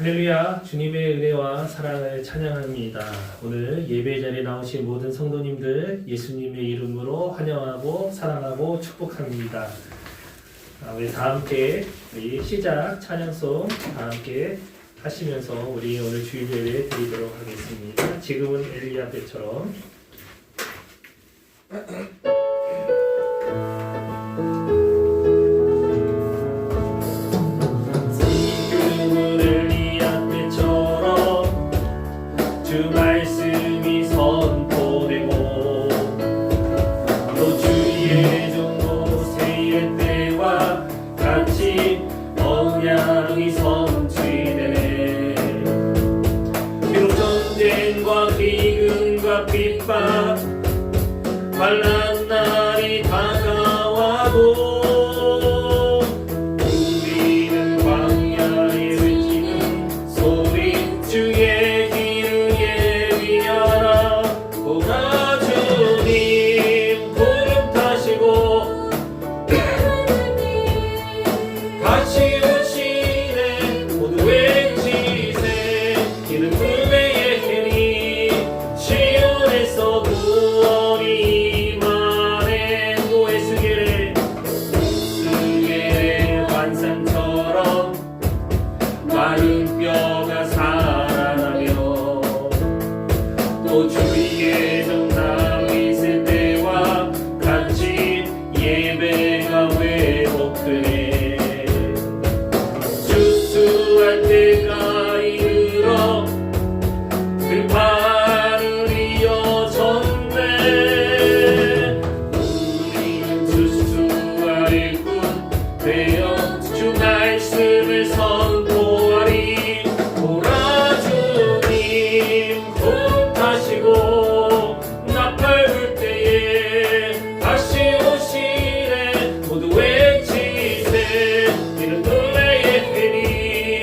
할렐루야, 주님의 은혜와 사랑을 찬양합니다. 오늘 예배 자리에 나오신 모든 성도님들 예수님의 이름으로 환영하고 사랑하고 축복합니다. 우리 다 함께 우리 시작 찬양송 다 함께 하시면서 우리 오늘 주일 예배 드리도록 하겠습니다. 지금은 엘리야 때처럼 주 말씀이 선포되고 또 주의 종로 세일 때와 같이 언약이 성취되네. 비록 전쟁과 기근과 핍박 환난 날이 다가와도 우리는 광야에 외치는 소리 주의 주님 구름 타시고 같이 오시네. 모두 외치세. 이는 은혜의 해니 시온에서 구원이 임하네. 또 에스겔의 환상처럼 마른 뼈가 살아나며 또 주의 정당이 있을 때와 같이 예배가 회복되네. 주수할 때가 이르러 들판을 이어졌네. 우리는 주수할 일꾼 되어 주 말씀을 선포하리. 보라 주님 하시고 나팔 불 때에 다시 오시네. 모두 외치세. 이는 은혜의 해니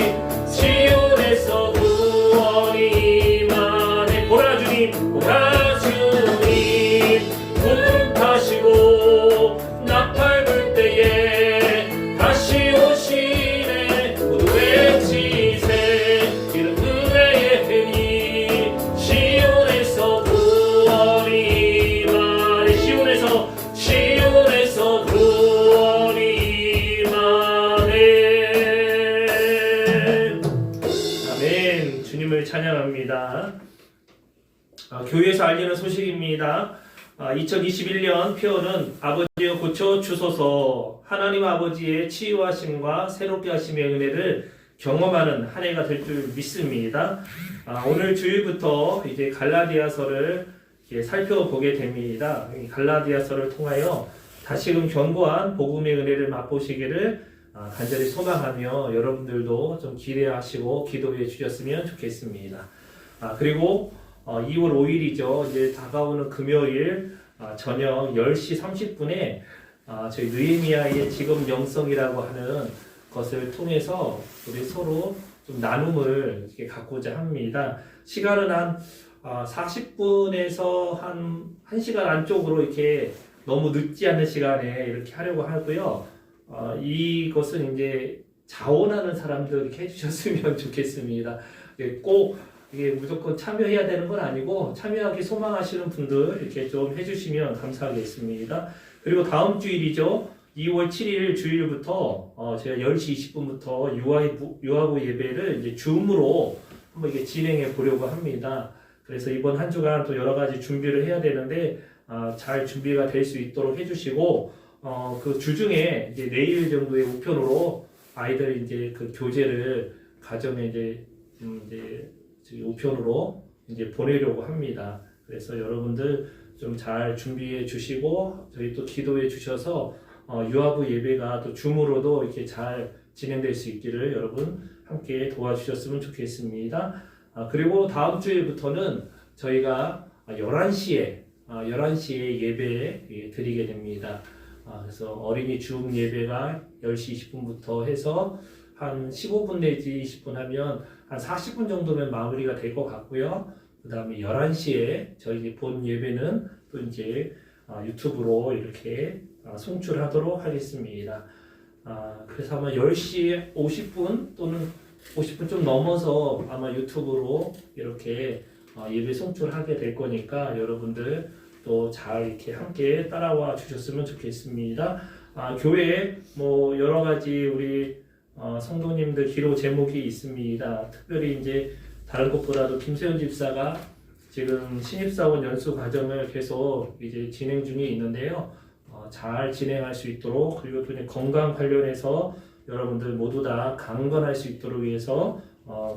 시온에서 구원이 임하네. 보라 주님 보라 주님 구름 타시고 나팔 불 때에 다시 오시네. 모두 외치세. 이는 은혜의 해니 시온에서 구원이 임하네. 아멘. 주님을 찬양합니다. 교회에서 알리는 소식입니다. 2021년 표어는 아버지여 고쳐 주소서. 하나님 아버지의 치유하심과 새롭게 하심의 은혜를 경험하는 한 해가 될 줄 믿습니다. 오늘 주일부터 이제 갈라디아서를 살펴보게 됩니다. 갈라디아서를 통하여 다시금 견고한 복음의 은혜를 맛보시기를 간절히 소망하며 여러분들도 좀 기대하시고 기도해 주셨으면 좋겠습니다. 그리고 2월 5일이죠. 이제 다가오는 금요일 저녁 10시 30분에 저희 느헤미야의 직업 영성이라고 하는 것을 통해서 우리 서로 좀 나눔을 이렇게 갖고자 합니다. 시간은 한 40분에서 한 1시간 안쪽으로 이렇게 너무 늦지 않은 시간에 이렇게 하려고 하고요. 이것은 이제 자원하는 사람들 이렇게 해주셨으면 좋겠습니다. 꼭 이게 무조건 참여해야 되는 건 아니고 참여하기 소망하시는 분들 이렇게 좀 해주시면 감사하겠습니다. 그리고 다음 주일이죠. 2월 7일 주일부터 제가 10시 20분부터 유아부 예배를 이제 줌으로 한번 이게 진행해 보려고 합니다. 그래서 이번 한 주간 또 여러 가지 준비를 해야 되는데 잘 준비가 될 수 있도록 해주시고 그 주중에 이제 내일 정도의 우편으로 아이들 이제 그 교재를 가정에 이제 우편으로 이제 보내려고 합니다. 그래서 여러분들 좀 잘 준비해 주시고 저희 또 기도해 주셔서 유아부 예배가 또 줌으로도 이렇게 잘 진행될 수 있기를 여러분 함께 도와주셨으면 좋겠습니다. 그리고 다음 주일부터는 저희가 11시에 예배 드리게 됩니다. 그래서 어린이 줌 예배가 10시 20분부터 해서 한 15분 내지 20분 하면 한 40분 정도면 마무리가 될 것 같고요. 그 다음에 11시에 저희 본 예배는 또 이제 유튜브로 이렇게 송출하도록 하겠습니다. 그래서 아마 10시 50분 또는 50분 좀 넘어서 아마 유튜브로 이렇게 예배 송출하게 될 거니까 여러분들 또 잘 이렇게 함께 따라와 주셨으면 좋겠습니다. 교회에 뭐 여러 가지 우리 성도님들 기도 제목이 있습니다. 특별히 이제 다른 것보다도 김세훈 집사가 지금 신입사원 연수 과정을 계속 이제 진행 중에 있는데요. 잘 진행할 수 있도록, 그리고 또 건강 관련해서 여러분들 모두 다 강건할 수 있도록 위해서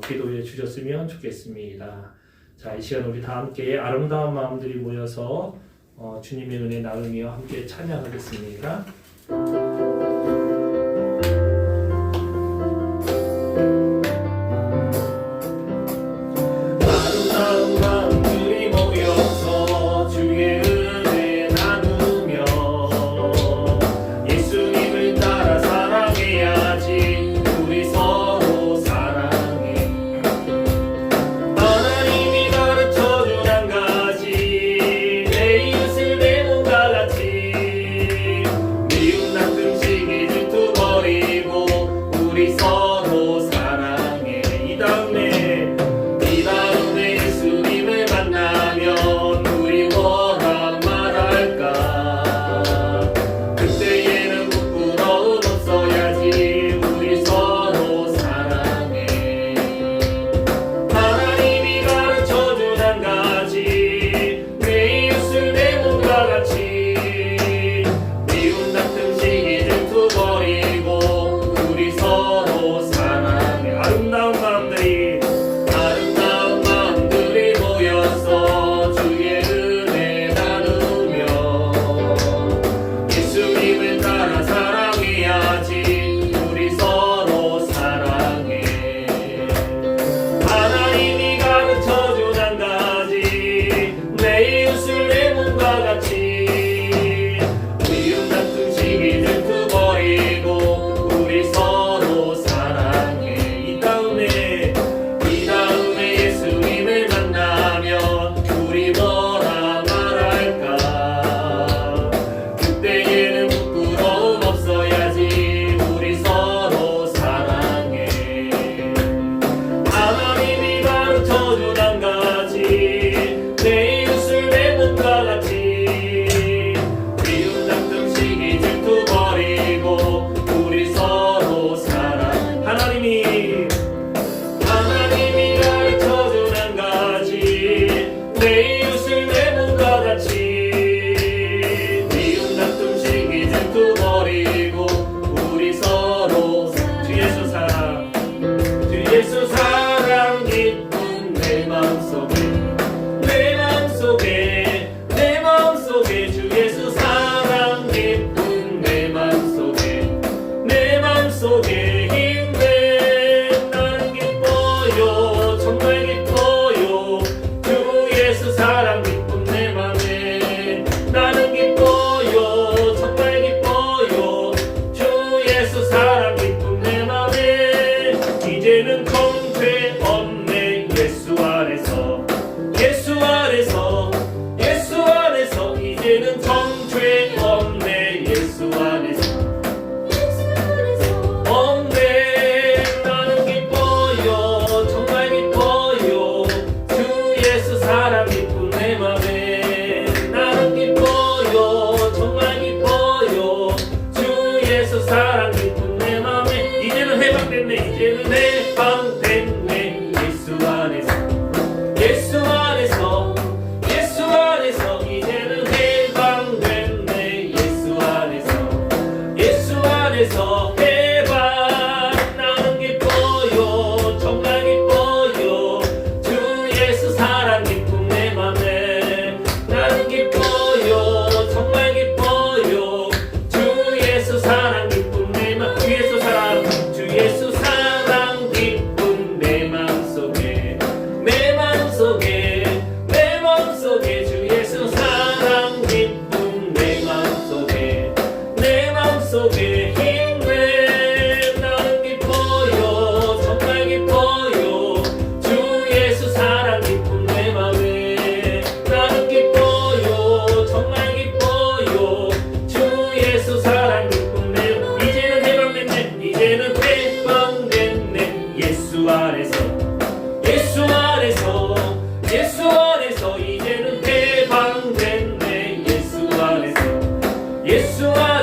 기도해 주셨으면 좋겠습니다. 자, 이 시간 우리 다 함께 아름다운 마음들이 모여서 주님의 은혜 나누며 함께 찬양하겠습니다. 아름다운 마음들이 모여서 주의 은혜 나누며 예수님을 따라 사랑해야지. 우리 서로 사랑해. 하나님이 가르쳐준 한 가지, 내 이웃을 내 몸과 같이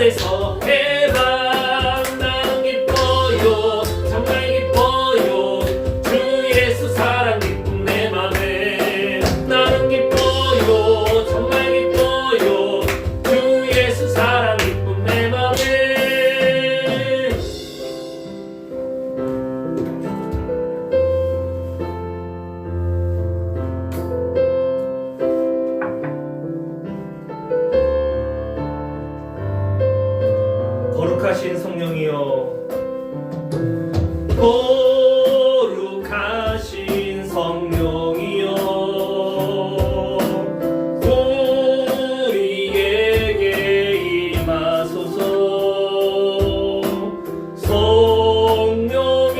주에서 해방 나는 기뻐요 정말 기뻐요 주 예수 사랑 기쁨 내 맘에 나는 기뻐요 정말 기뻐요 주 예수 사랑 기쁨 내 맘에 거룩하신 성령이여 거룩하신 성령이여 우리에게 임하소서 성령에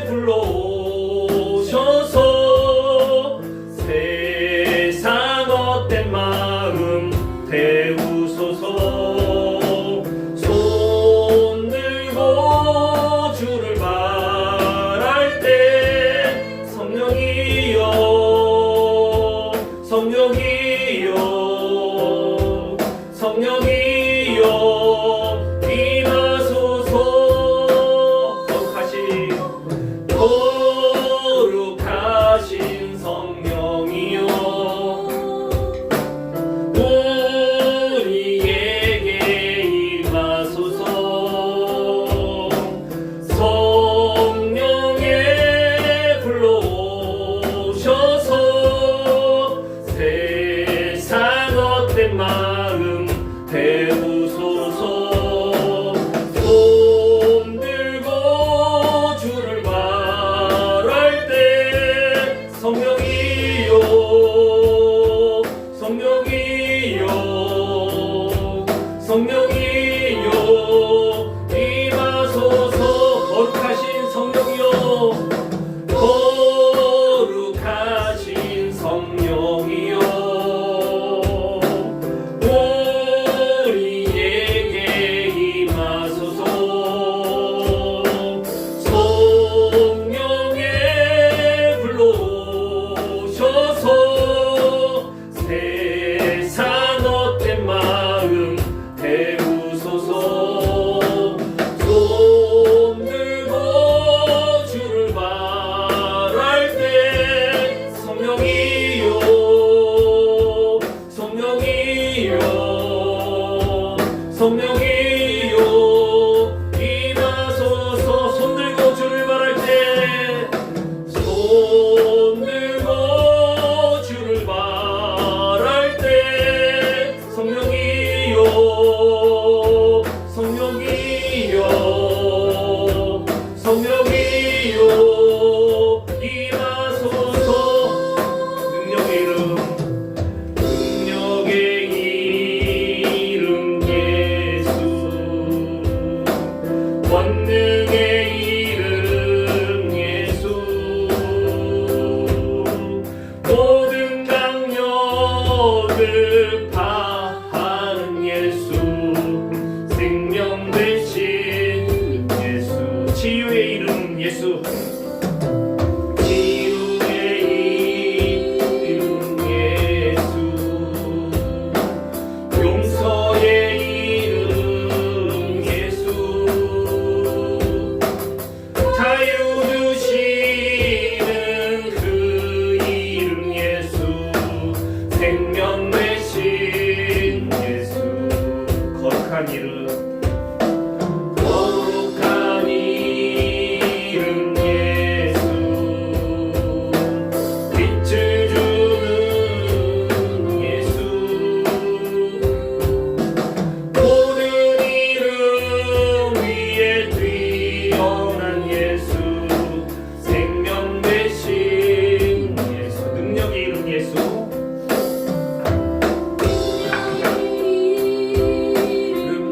불러오셔서 세상 헛된 마음 태우소서 주를 바랄 때 성령이여 성령이여 성령이여 임하소서 거룩하신 성령이여 우리에게 임하소서 성령에 불러오셔서 세상 헛된 마음 태우소서 손 들고 주를 바랄 때 성령이여 성령이여 성령이여 임하소서 거룩하신 성령이여 거룩하신 성령이여 우리에게 임하소서 성령에 불러오셔서 세상 헛된 마음 태우소서 손 들고 주를 바랄 때 성령이여 성령이여 성령이여 임하소서 손 들고 주를 바랄 때 손 들고 주를 바랄 때 성령이여 성령이여 성령이여 임하소서 능력의 이름 예수 권능의 이름 예수 모든 강력을 파하는 예수 생명 되신 예수 치유의 이름 예수 치유의 이름 예수 용서의 이름 예수 자유 주시는 그 이름 예수 생명 되신 예수 거룩한 이름 거룩한 이름 예수 빛을 주는 예수 모든 이름 위에 뛰어난 예수 생명 되신 예수 능력의 이름 예수 이름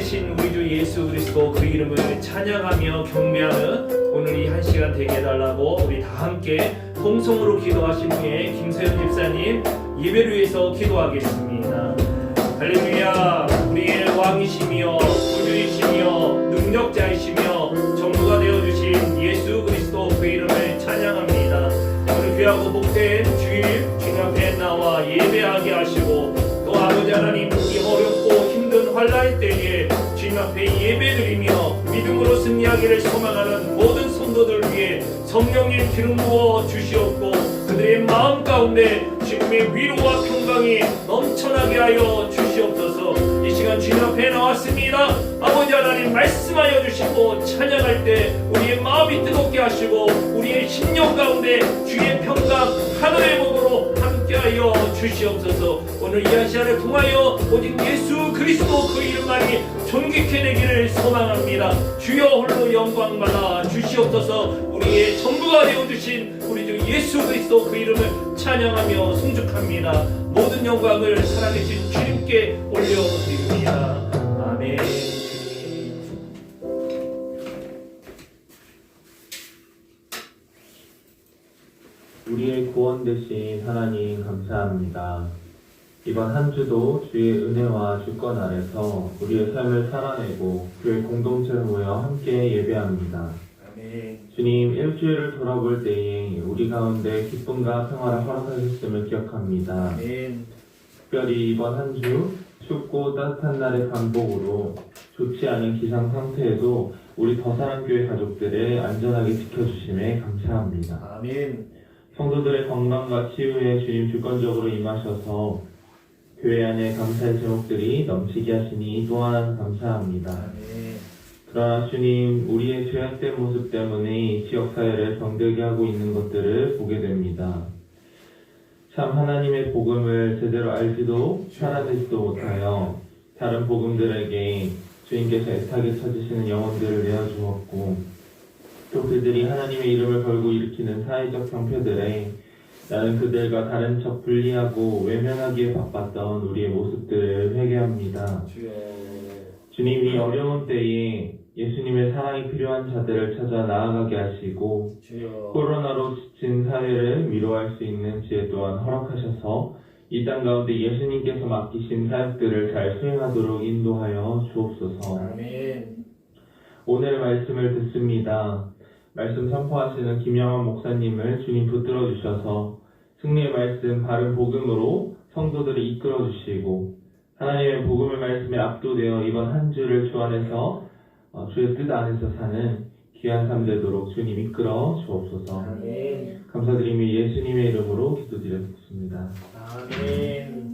되신 우리 주 예수 그리스도 그 이름을 찬양하며 경배하는 오늘 이 한 시간 되게 해달라고 우리 다 함께 통성으로 기도하신 후에 김세현 집사님 예배를 위해서 기도하겠습니다. 할렐루야. 우리의 왕이시며 구주이시며 능력자이시며 전부가 되어주신 예수 그리스도 그 이름을 찬양합니다. 오늘 귀하고 복된 주님 앞에 나와 예배하게 하시고 또 아버지 하나님 이 어렵고 힘든 환난의 때에 주님 앞에 예배드리며 믿음으로 승리하기를 소망하는 모든 성도들 위해 성령님 기름 부어 주시옵고 그들의 마음 가운데 주님의 위로와 평강이 넘쳐나게 하여 주시옵소서. 이 시간 주님 앞에 나왔습니다. 아버지 하나님 말씀하여 주시고 찬양할 때 우리의 마음이 뜨겁게 하시고 우리의 심령 가운데 주의 평강 하늘의 복으로 함께하여 주시옵소서. 오늘 이 한 시간을 통하여 오직 예수 그리스도 그 이름만이 존귀케 되기를 소망합니다. 주여 홀로 영광 받아 주시옵소서. 우리의 전부가 되어주신 우리 주 예수 그리스도 그 이름을 찬양하며 송축합니다. 모든 영광을 살아계신 주님께 올려드립니다. 아멘. 우리의 구원 되신 하나님 감사합니다. 이번 한 주도 주의 은혜와 주권 아래서 우리의 삶을 살아내고 교회 공동체로 모여 함께 예배합니다. 아멘. 주님, 일주일을 돌아볼 때에 우리 가운데 기쁨과 평화를 허락하셨음을 기억합니다. 아멘. 특별히 이번 한 주 춥고 따뜻한 날의 반복으로 좋지 않은 기상 상태에도 우리 더사랑교회 가족들을 안전하게 지켜주심에 감사합니다. 아멘. 성도들의 건강과 치유에 주님 주권적으로 임하셔서 교회 안에 감사의 제목들이 넘치게 하시니 또한 감사합니다. 아멘. 그러나 주님, 우리의 죄악된 모습 때문에 지역사회를 병들게 하고 있는 것들을 보게 됩니다. 참 하나님의 복음을 제대로 알지도 살아내지도 못하여 다른 복음들에게 주님께서 애타게 찾으시는 영혼들을 내어주었고 또 그들이 하나님의 이름을 걸고 일으키는 사회적 병폐들에 나는 그들과 다른 척 분리하고 외면하기에 바빴던 우리의 모습들을 회개합니다. 주님이 어려운 때에 예수님의 사랑이 필요한 자들을 찾아 나아가게 하시고 코로나로 지친 사회를 위로할 수 있는 지혜 또한 허락하셔서 이 땅 가운데 예수님께서 맡기신 사역들을 잘 수행하도록 인도하여 주옵소서. 아멘. 오늘 말씀을 듣습니다. 말씀 선포하시는 김영환 목사님을 주님 붙들어 주셔서 승리의 말씀 바른 복음으로 성도들을 이끌어 주시고 하나님의 복음의 말씀에 압도되어 이번 한 주를 주 안에서 주의 뜻 안에서 사는 귀한 삶 되도록 주님 이끌어 주옵소서. 아멘. 감사드리며 예수님의 이름으로 기도드렸습니다. 아멘.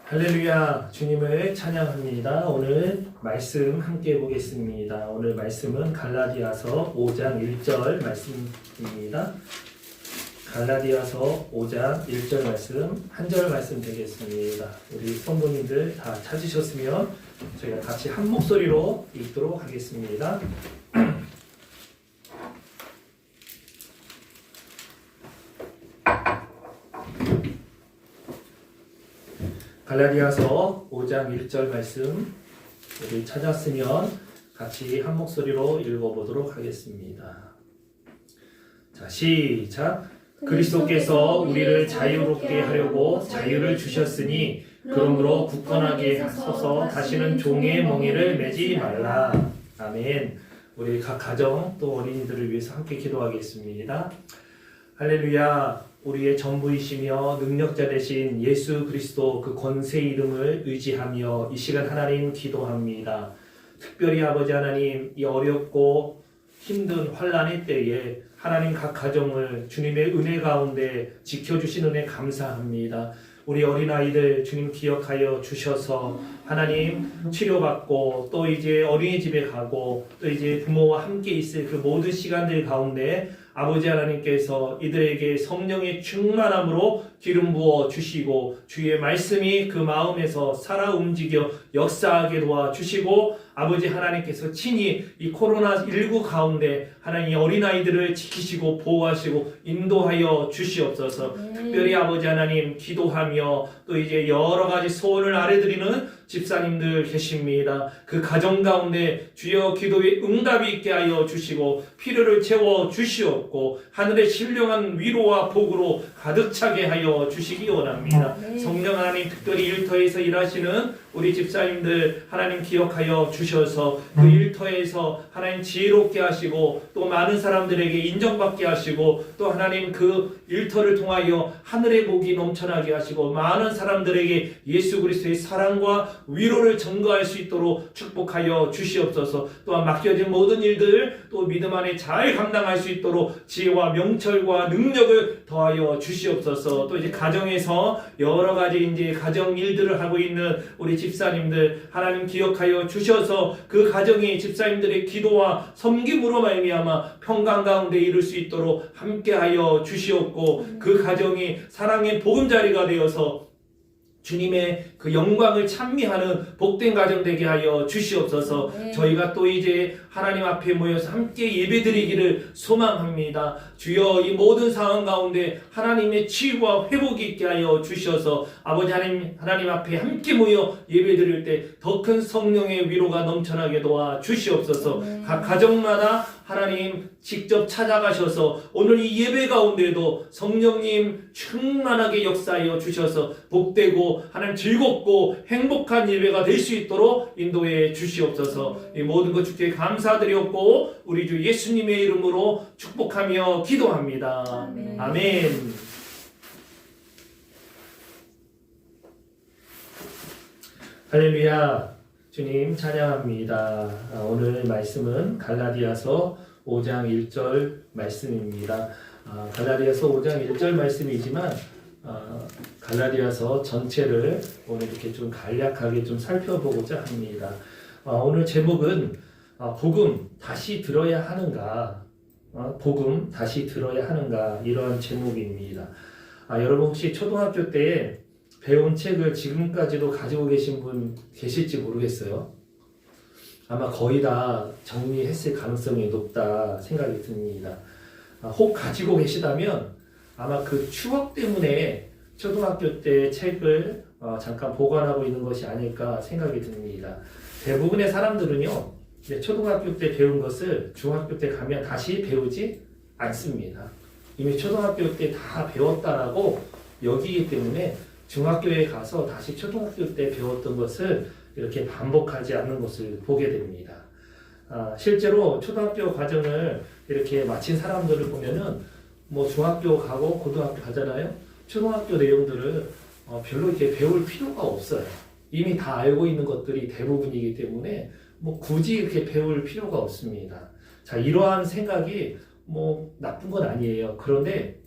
할렐루야. 주님을 찬양합니다. 오늘 말씀 함께 보겠습니다. 오늘 말씀은 갈라디아서 5장 1절 말씀입니다. 갈라디아서 5장 1절 말씀, 한 절 말씀 되겠습니다. 우리 성도님들 다 찾으셨으면 저희가 같이 한 목소리로 읽도록 하겠습니다. 갈라디아서 5장 1절 말씀 우리 찾았으면 같이 한 목소리로 읽어보도록 하겠습니다. 자, 시작. 그리스도께서 우리를 자유롭게 하려고 자유를 주셨으니 그러므로 굳건하게 서서 다시는 종의 멍에를 매지 말라. 아멘. 우리 각 가정 또 어린이들을 위해서 함께 기도하겠습니다. 할렐루야. 우리의 전부이시며 능력자 되신 예수 그리스도 그 권세 이름을 의지하며 이 시간 하나님 기도합니다. 특별히 아버지 하나님 이 어렵고 힘든 환난의 때에 하나님 각 가정을 주님의 은혜 가운데 지켜주신 은혜 감사합니다. 우리 어린아이들 주님 기억하여 주셔서 하나님 치료받고 또 이제 어린이집에 가고 또 이제 부모와 함께 있을 그 모든 시간들 가운데 아버지 하나님께서 이들에게 성령의 충만함으로 기름 부어 주시고 주의 말씀이 그 마음에서 살아 움직여 역사하게 도와주시고 아버지 하나님께서 친히 이 코로나19 가운데 하나님 어린아이들을 지키시고 보호하시고 인도하여 주시옵소서. 특별히 아버지 하나님 기도하며 또 이제 여러 가지 소원을 아뢰드리는 집사님들 계십니다. 그 가정 가운데 주여 기도에 응답이 있게 하여 주시고 필요를 채워 주시옵고 하늘의 신령한 위로와 복으로 가득 차게 하여 주시기 원합니다. 성령 하나님 특별히 일터에서 일하시는 우리 집사님들 하나님 기억하여 주셔서 그 일터에서 하나님 지혜롭게 하시고 또 많은 사람들에게 인정받게 하시고 또 하나님 그 일터를 통하여 하늘의 복이 넘쳐나게 하시고 많은 사람들에게 예수 그리스도의 사랑과 위로를 전가할 수 있도록 축복하여 주시옵소서. 또한 맡겨진 모든 일들 또 믿음 안에 잘 감당할 수 있도록 지혜와 명철과 능력을 더하여 주시옵소서. 또 이제 가정에서 여러 가지 이제 가정 일들을 하고 있는 우리 집사님들 하나님 기억하여 주셔서 그 가정이 집사님들의 기도와 섬김으로 말미암아 평강 가운데 이룰 수 있도록 함께하여 주시옵고 그 가정이 사랑의 보금자리가 되어서 주님의 그 영광을 찬미하는 복된 가정 되게 하여 주시옵소서. 저희가 또 이제 하나님 앞에 모여서 함께 예배드리기를 소망합니다. 주여 이 모든 상황 가운데 하나님의 치유와 회복이 있게 하여 주셔서 아버지 하나님 앞에 함께 모여 예배드릴 때 더 큰 성령의 위로가 넘쳐나게 도와 주시옵소서. 각 가정마다 하나님 직접 찾아가셔서 오늘 이 예배 가운데도 성령님 충만하게 역사하여 주셔서 복되고 하나님 즐겁고 행복한 예배가 될 수 있도록 인도해 주시옵소서. 이 모든 것 주께 감사드렸고 우리 주 예수님의 이름으로 축복하며 기도합니다. 아멘. 할렐루야. 주님 찬양합니다. 오늘 말씀은 갈라디아서 5장 1절 말씀입니다. 갈라디아서 5장 1절 말씀이지만 갈라디아서 전체를 오늘 이렇게 좀 간략하게 좀 살펴보고자 합니다. 오늘 제목은 복음 다시 들어야 하는가? 복음 다시 들어야 하는가? 이러한 제목입니다. 여러분 혹시 초등학교 때 배운 책을 지금까지도 가지고 계신 분 계실지 모르겠어요. 아마 거의 다 정리했을 가능성이 높다 생각이 듭니다. 혹 가지고 계시다면 아마 그 추억 때문에 초등학교 때 책을 잠깐 보관하고 있는 것이 아닐까 생각이 듭니다. 대부분의 사람들은요, 초등학교 때 배운 것을 중학교 때 가면 다시 배우지 않습니다. 이미 초등학교 때 다 배웠다라고 여기기 때문에 중학교에 가서 다시 초등학교 때 배웠던 것을 이렇게 반복하지 않는 것을 보게 됩니다. 실제로 초등학교 과정을 이렇게 마친 사람들을 보면은 뭐 중학교 가고 고등학교 가잖아요. 초등학교 내용들을 별로 이렇게 배울 필요가 없어요. 이미 다 알고 있는 것들이 대부분이기 때문에 뭐 굳이 이렇게 배울 필요가 없습니다. 자, 이러한 생각이 뭐 나쁜 건 아니에요. 그런데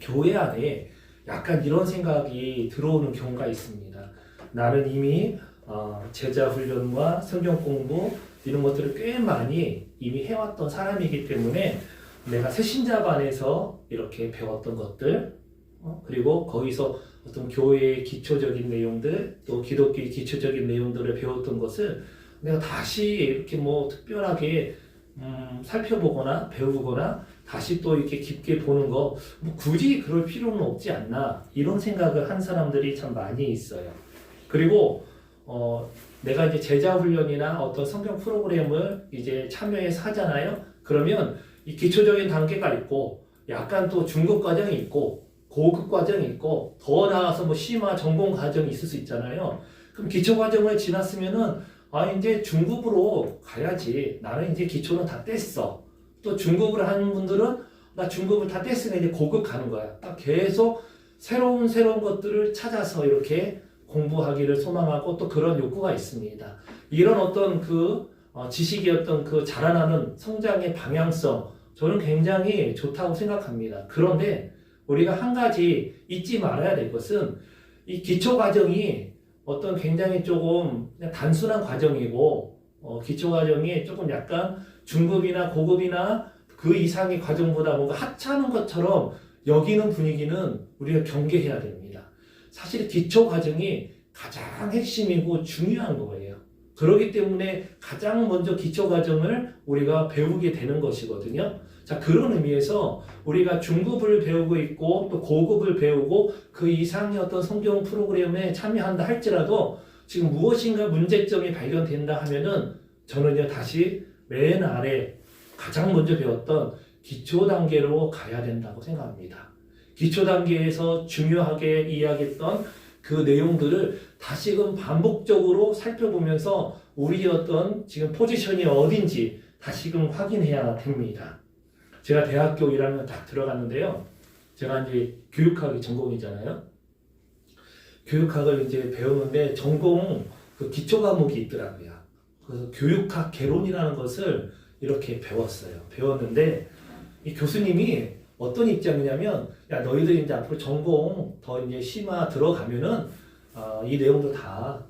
교회 안에 약간 이런 생각이 들어오는 경우가 있습니다. 나는 이미 제자 훈련과 성경 공부 이런 것들을 꽤 많이 이미 해왔던 사람이기 때문에 내가 새신자반에서 이렇게 배웠던 것들 그리고 거기서 어떤 교회의 기초적인 내용들 또 기독교의 기초적인 내용들을 배웠던 것을 내가 다시 이렇게 뭐 특별하게 살펴보거나 배우거나 다시 또 이렇게 깊게 보는 거 뭐 굳이 그럴 필요는 없지 않나 이런 생각을 한 사람들이 참 많이 있어요. 그리고 내가 이제 제자 훈련이나 어떤 성경 프로그램을 이제 참여해서 하잖아요. 그러면 이 기초적인 단계가 있고 약간 또 중급 과정이 있고 고급 과정이 있고 더 나아가서 뭐 심화 전공 과정이 있을 수 있잖아요. 그럼 기초 과정을 지났으면은 이제 중급으로 가야지. 나는 이제 기초는 다 뗐어. 또 중급을 하는 분들은 나 중급을 다 뗐으니까 이제 고급 가는 거야. 딱 계속 새로운 것들을 찾아서 이렇게 공부하기를 소망하고 또 그런 욕구가 있습니다. 이런 어떤 그 지식의 어떤 그 자라나는 성장의 방향성 저는 굉장히 좋다고 생각합니다. 그런데 우리가 한 가지 잊지 말아야 될 것은 이 기초 과정이 어떤 굉장히 조금 그냥 단순한 과정이고 기초 과정이 조금 약간 중급이나 고급이나 그 이상의 과정보다 뭔가 하찮은 것처럼 여기는 분위기는 우리가 경계해야 됩니다. 사실 기초 과정이 가장 핵심이고 중요한 거예요. 그렇기 때문에 가장 먼저 기초 과정을 우리가 배우게 되는 것이거든요. 자, 그런 의미에서 우리가 중급을 배우고 있고 또 고급을 배우고 그 이상의 어떤 성경 프로그램에 참여한다 할지라도 지금 무엇인가 문제점이 발견된다 하면은 저는요 다시 맨 아래 가장 먼저 배웠던 기초 단계로 가야 된다고 생각합니다. 기초 단계에서 중요하게 이야기했던 그 내용들을 다시금 반복적으로 살펴보면서 우리 어떤 지금 포지션이 어딘지 다시금 확인해야 됩니다. 제가 대학교 1학년 딱 들어갔는데요. 제가 이제 교육학이 전공이잖아요. 교육학을 이제 배우는데 전공 그 기초 과목이 있더라고요. 그래서 교육학 개론이라는 것을 이렇게 배웠는데 이 교수님이 어떤 입장이냐면, 야, 너희들이 이제 앞으로 전공 더 이제 심화 들어가면은 이 내용도 다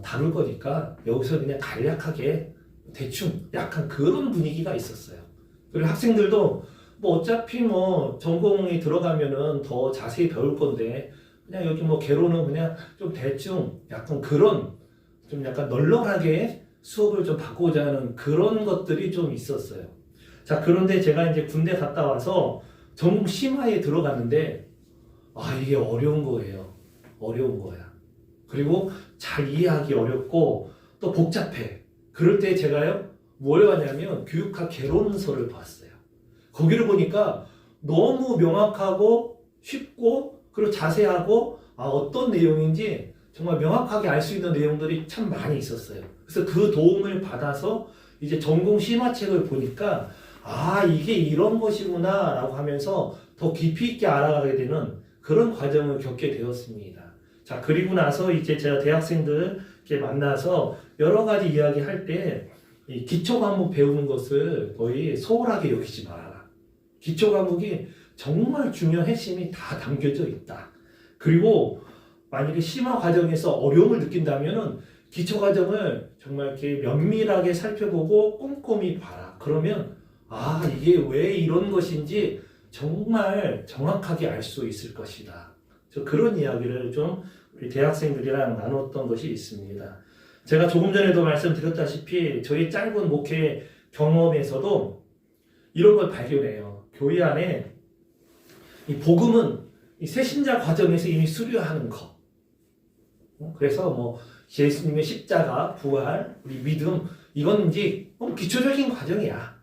다룰 거니까 여기서 그냥 간략하게 대충 약간 그런 분위기가 있었어요. 그리고 학생들도 뭐 어차피 뭐 전공이 들어가면은 더 자세히 배울 건데 그냥 여기 뭐 개론은 그냥 좀 대충 약간 그런 좀 약간 널널하게 수업을 좀 받고자 하는 그런 것들이 좀 있었어요. 자, 그런데 제가 이제 군대 갔다 와서 전공 심화에 들어갔는데 이게 어려운 거예요. 어려운 거야. 그리고 잘 이해하기 어렵고 또 복잡해. 그럴 때 제가요 뭘 하냐면 교육학 개론서를 봤어요. 거기를 보니까 너무 명확하고 쉽고 그리고 자세하고 어떤 내용인지 정말 명확하게 알 수 있는 내용들이 참 많이 있었어요. 그래서 그 도움을 받아서 이제 전공 심화책을 보니까 이게 이런 것이구나 라고 하면서 더 깊이 있게 알아가게 되는 그런 과정을 겪게 되었습니다. 자, 그리고 나서 이제 제가 대학생들 이렇게 만나서 여러 가지 이야기 할 때 이 기초 과목 배우는 것을 거의 소홀하게 여기지 말아라. 기초 과목이 정말 중요한 핵심이 다 담겨져 있다. 그리고 만약에 심화 과정에서 어려움을 느낀다면은 기초 과정을 정말 이렇게 면밀하게 살펴보고 꼼꼼히 봐라. 그러면 이게 왜 이런 것인지 정말 정확하게 알 수 있을 것이다. 그런 이야기를 좀 우리 대학생들이랑 나눴던 것이 있습니다. 제가 조금 전에도 말씀드렸다시피 저희 짧은 목회 경험에서도 이런 걸 발견해요. 교회 안에 이 복음은 이 새신자 과정에서 이미 수료하는 것. 그래서 뭐 예수님의 십자가, 부활, 우리 믿음 이건 이제 기초적인 과정이야.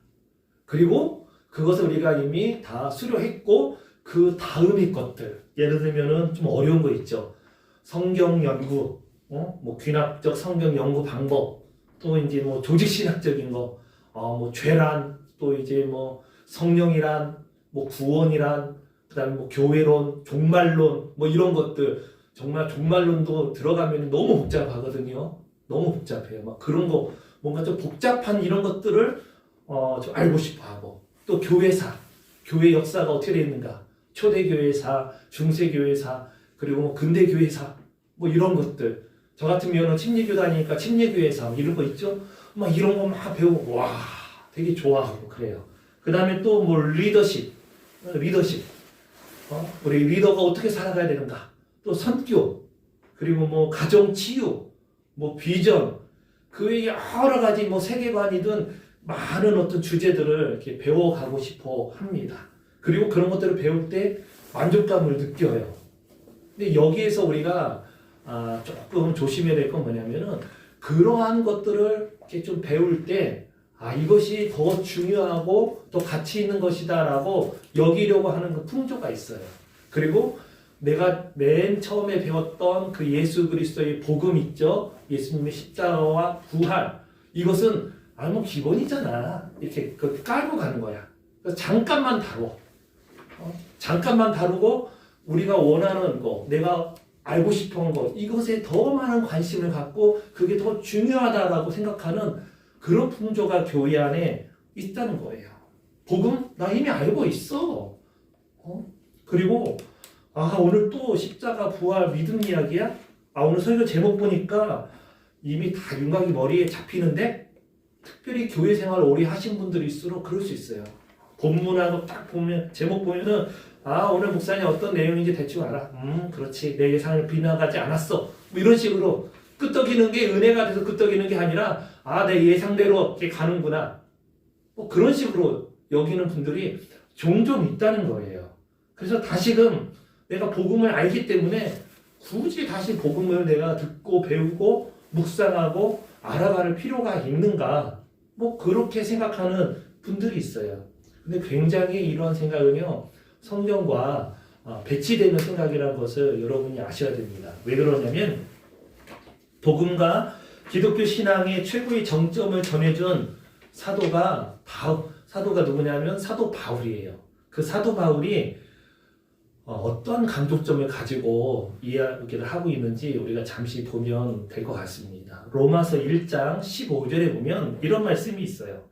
그리고 그것을 우리가 이미 다 수료했고 그 다음의 것들, 예를 들면은 좀 어려운 거 있죠. 성경 연구, 뭐 귀납적 성경 연구 방법, 또 이제 뭐 조직신학적인 거, 뭐 죄란, 또 이제 뭐 성령이란, 뭐 구원이란, 그다음에 뭐 교회론, 종말론, 뭐 이런 것들. 정말 종말론도 들어가면 너무 복잡하거든요. 너무 복잡해요. 막 그런 거 뭔가 좀 복잡한 이런 것들을 좀 알고 싶어하고, 또 교회사, 교회 역사가 어떻게 되어 있는가, 초대교회사, 중세교회사, 그리고 뭐 근대교회사, 뭐 이런 것들. 저 같은 경우는 침례교 다니니까 침례교회사 이런 거 있죠. 막 이런 거 막 배우고 되게 좋아하고 그래요. 그 다음에 또 뭐 리더십, 우리 리더가 어떻게 살아가야 되는가, 또 선교, 그리고 뭐 가정 치유, 뭐 비전, 그 외에 여러 가지 뭐 세계관이든 많은 어떤 주제들을 이렇게 배워가고 싶어 합니다. 그리고 그런 것들을 배울 때 만족감을 느껴요. 근데 여기에서 우리가 조금 조심해야 될 건 뭐냐면은 그러한 것들을 이렇게 좀 배울 때 이것이 더 중요하고 더 가치 있는 것이다라고 여기려고 하는 그 풍조가 있어요. 그리고 내가 맨 처음에 배웠던 그 예수 그리스도의 복음 있죠? 예수님의 십자가와 부활. 이것은 뭐 기본이잖아. 이렇게 깔고 가는 거야. 그래서 잠깐만 다뤄. 잠깐만 다루고 우리가 원하는 거, 내가 알고 싶은 것, 이것에 더 많은 관심을 갖고 그게 더 중요하다라고 생각하는 그런 풍조가 교회 안에 있다는 거예요. 복음? 나 이미 알고 있어. 그리고 오늘 또 십자가 부활 믿음 이야기야? 오늘 설교 제목 보니까 이미 다 윤곽이 머리에 잡히는데 특별히 교회 생활을 오래 하신 분들일수록 그럴 수 있어요. 본문하고 딱 보면 제목 보면은 아 오늘 목사님 어떤 내용인지 대충 알아. 그렇지 내 예상을 빗나가지 않았어. 뭐 이런 식으로 끄떡이는 게 은혜가 돼서 끄떡이는 게 아니라 아 내 예상대로 이렇게 가는구나. 뭐 그런 식으로 여기는 분들이 종종 있다는 거예요. 그래서 다시금 내가 복음을 알기 때문에 굳이 다시 복음을 내가 듣고 배우고 묵상하고 알아갈 필요가 있는가? 뭐 그렇게 생각하는 분들이 있어요. 근데 굉장히 이러한 생각은요 성경과 배치되는 생각이라는 것을 여러분이 아셔야 됩니다. 왜 그러냐면 복음과 기독교 신앙의 최고의 정점을 전해준 사도가 누구냐면 사도 바울이에요. 그 사도 바울이 어떤 강조점을 가지고 이야기를 하고 있는지 우리가 잠시 보면 될 것 같습니다. 로마서 1장 15절에 보면 이런 말씀이 있어요.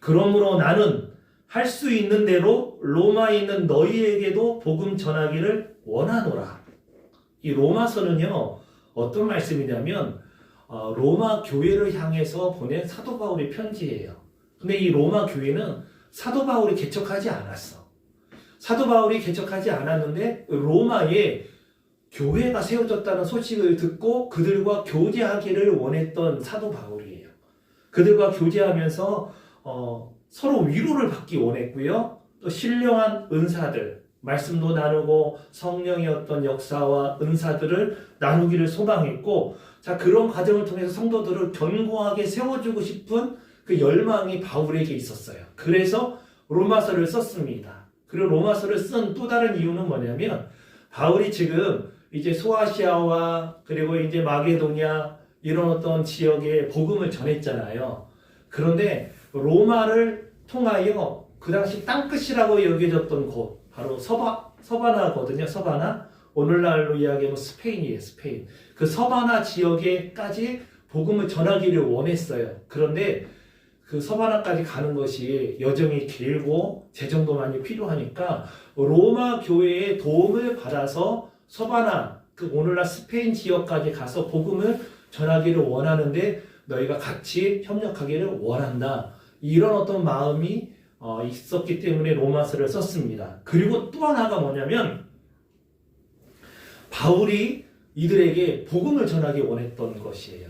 그러므로 나는 할 수 있는 대로 로마에 있는 너희에게도 복음 전하기를 원하노라. 이 로마서는요 어떤 말씀이냐면 로마 교회를 향해서 보낸 사도 바울의 편지예요. 근데 이 로마 교회는 사도 바울이 개척하지 않았어. 사도 바울이 개척하지 않았는데 로마에 교회가 세워졌다는 소식을 듣고 그들과 교제하기를 원했던 사도 바울이에요. 그들과 교제하면서 서로 위로를 받기 원했고요. 또 신령한 은사들, 말씀도 나누고 성령의 어떤 역사와 은사들을 나누기를 소망했고 자 그런 과정을 통해서 성도들을 견고하게 세워주고 싶은 그 열망이 바울에게 있었어요. 그래서 로마서를 썼습니다. 그리고 로마서를 쓴 또 다른 이유는 뭐냐면 바울이 지금 이제 소아시아와 그리고 이제 마게도냐 이런 어떤 지역에 복음을 전했잖아요. 그런데 로마를 통하여 그 당시 땅끝이라고 여겨졌던 곳 바로 서바나거든요. 서바나 오늘날로 이야기하면 스페인이에요. 스페인 그 서바나 지역에까지 복음을 전하기를 원했어요. 그런데 그 서바나까지 가는 것이 여정이 길고 재정도 많이 필요하니까 로마 교회의 도움을 받아서 서바나 그 오늘날 스페인 지역까지 가서 복음을 전하기를 원하는데 너희가 같이 협력하기를 원한다. 이런 어떤 마음이 있었기 때문에 로마서를 썼습니다. 그리고 또 하나가 뭐냐면 바울이 이들에게 복음을 전하기 원했던 것이에요.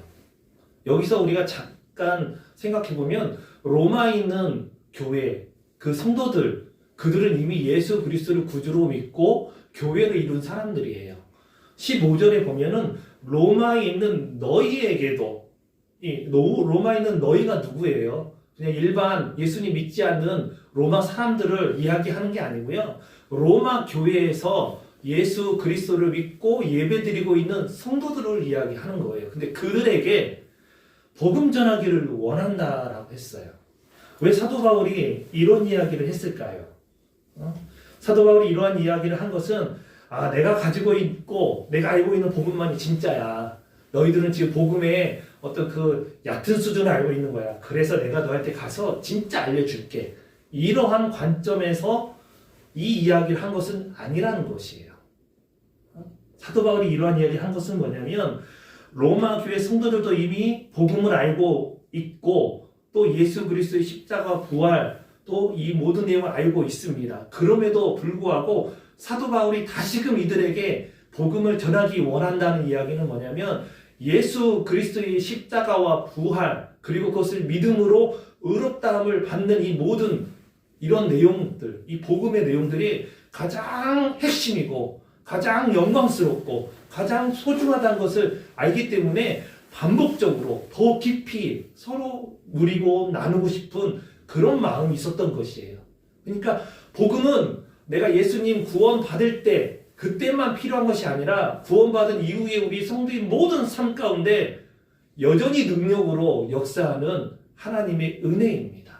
여기서 우리가 잠깐 생각해보면 로마에 있는 교회, 그 성도들, 그들은 이미 예수 그리스도를 구주로 믿고 교회를 이룬 사람들이에요. 15절에 보면은 로마에 있는 너희에게도 로마에 있는 너희가 누구예요? 그냥 일반 예수님 믿지 않는 로마 사람들을 이야기하는 게 아니고요. 로마 교회에서 예수 그리스도를 믿고 예배드리고 있는 성도들을 이야기하는 거예요. 근데 그들에게 복음 전하기를 원한다라고 했어요. 왜 사도 바울이 이런 이야기를 했을까요? 사도 바울이 이러한 이야기를 한 것은 내가 가지고 있고 내가 알고 있는 복음만이 진짜야. 너희들은 지금 복음의 어떤 그 얕은 수준을 알고 있는 거야. 그래서 내가 너한테 가서 진짜 알려줄게. 이러한 관점에서 이 이야기를 한 것은 아니라는 것이에요. 사도 바울이 이러한 이야기를 한 것은 뭐냐면 로마 교회 성도들도 이미 복음을 알고 있고 또 예수 그리스도의 십자가 부활 또 이 모든 내용을 알고 있습니다. 그럼에도 불구하고 사도 바울이 다시금 이들에게 복음을 전하기 원한다는 이야기는 뭐냐면 예수 그리스도의 십자가와 부활 그리고 그것을 믿음으로 의롭다함을 받는 이 모든 이런 내용들, 이 복음의 내용들이 가장 핵심이고 가장 영광스럽고 가장 소중하다는 것을 알기 때문에 반복적으로 더 깊이 서로 누리고 나누고 싶은 그런 마음이 있었던 것이에요. 그러니까 복음은 내가 예수님 구원 받을 때 그때만 필요한 것이 아니라 구원받은 이후에 우리 성도의 모든 삶 가운데 여전히 능력으로 역사하는 하나님의 은혜입니다.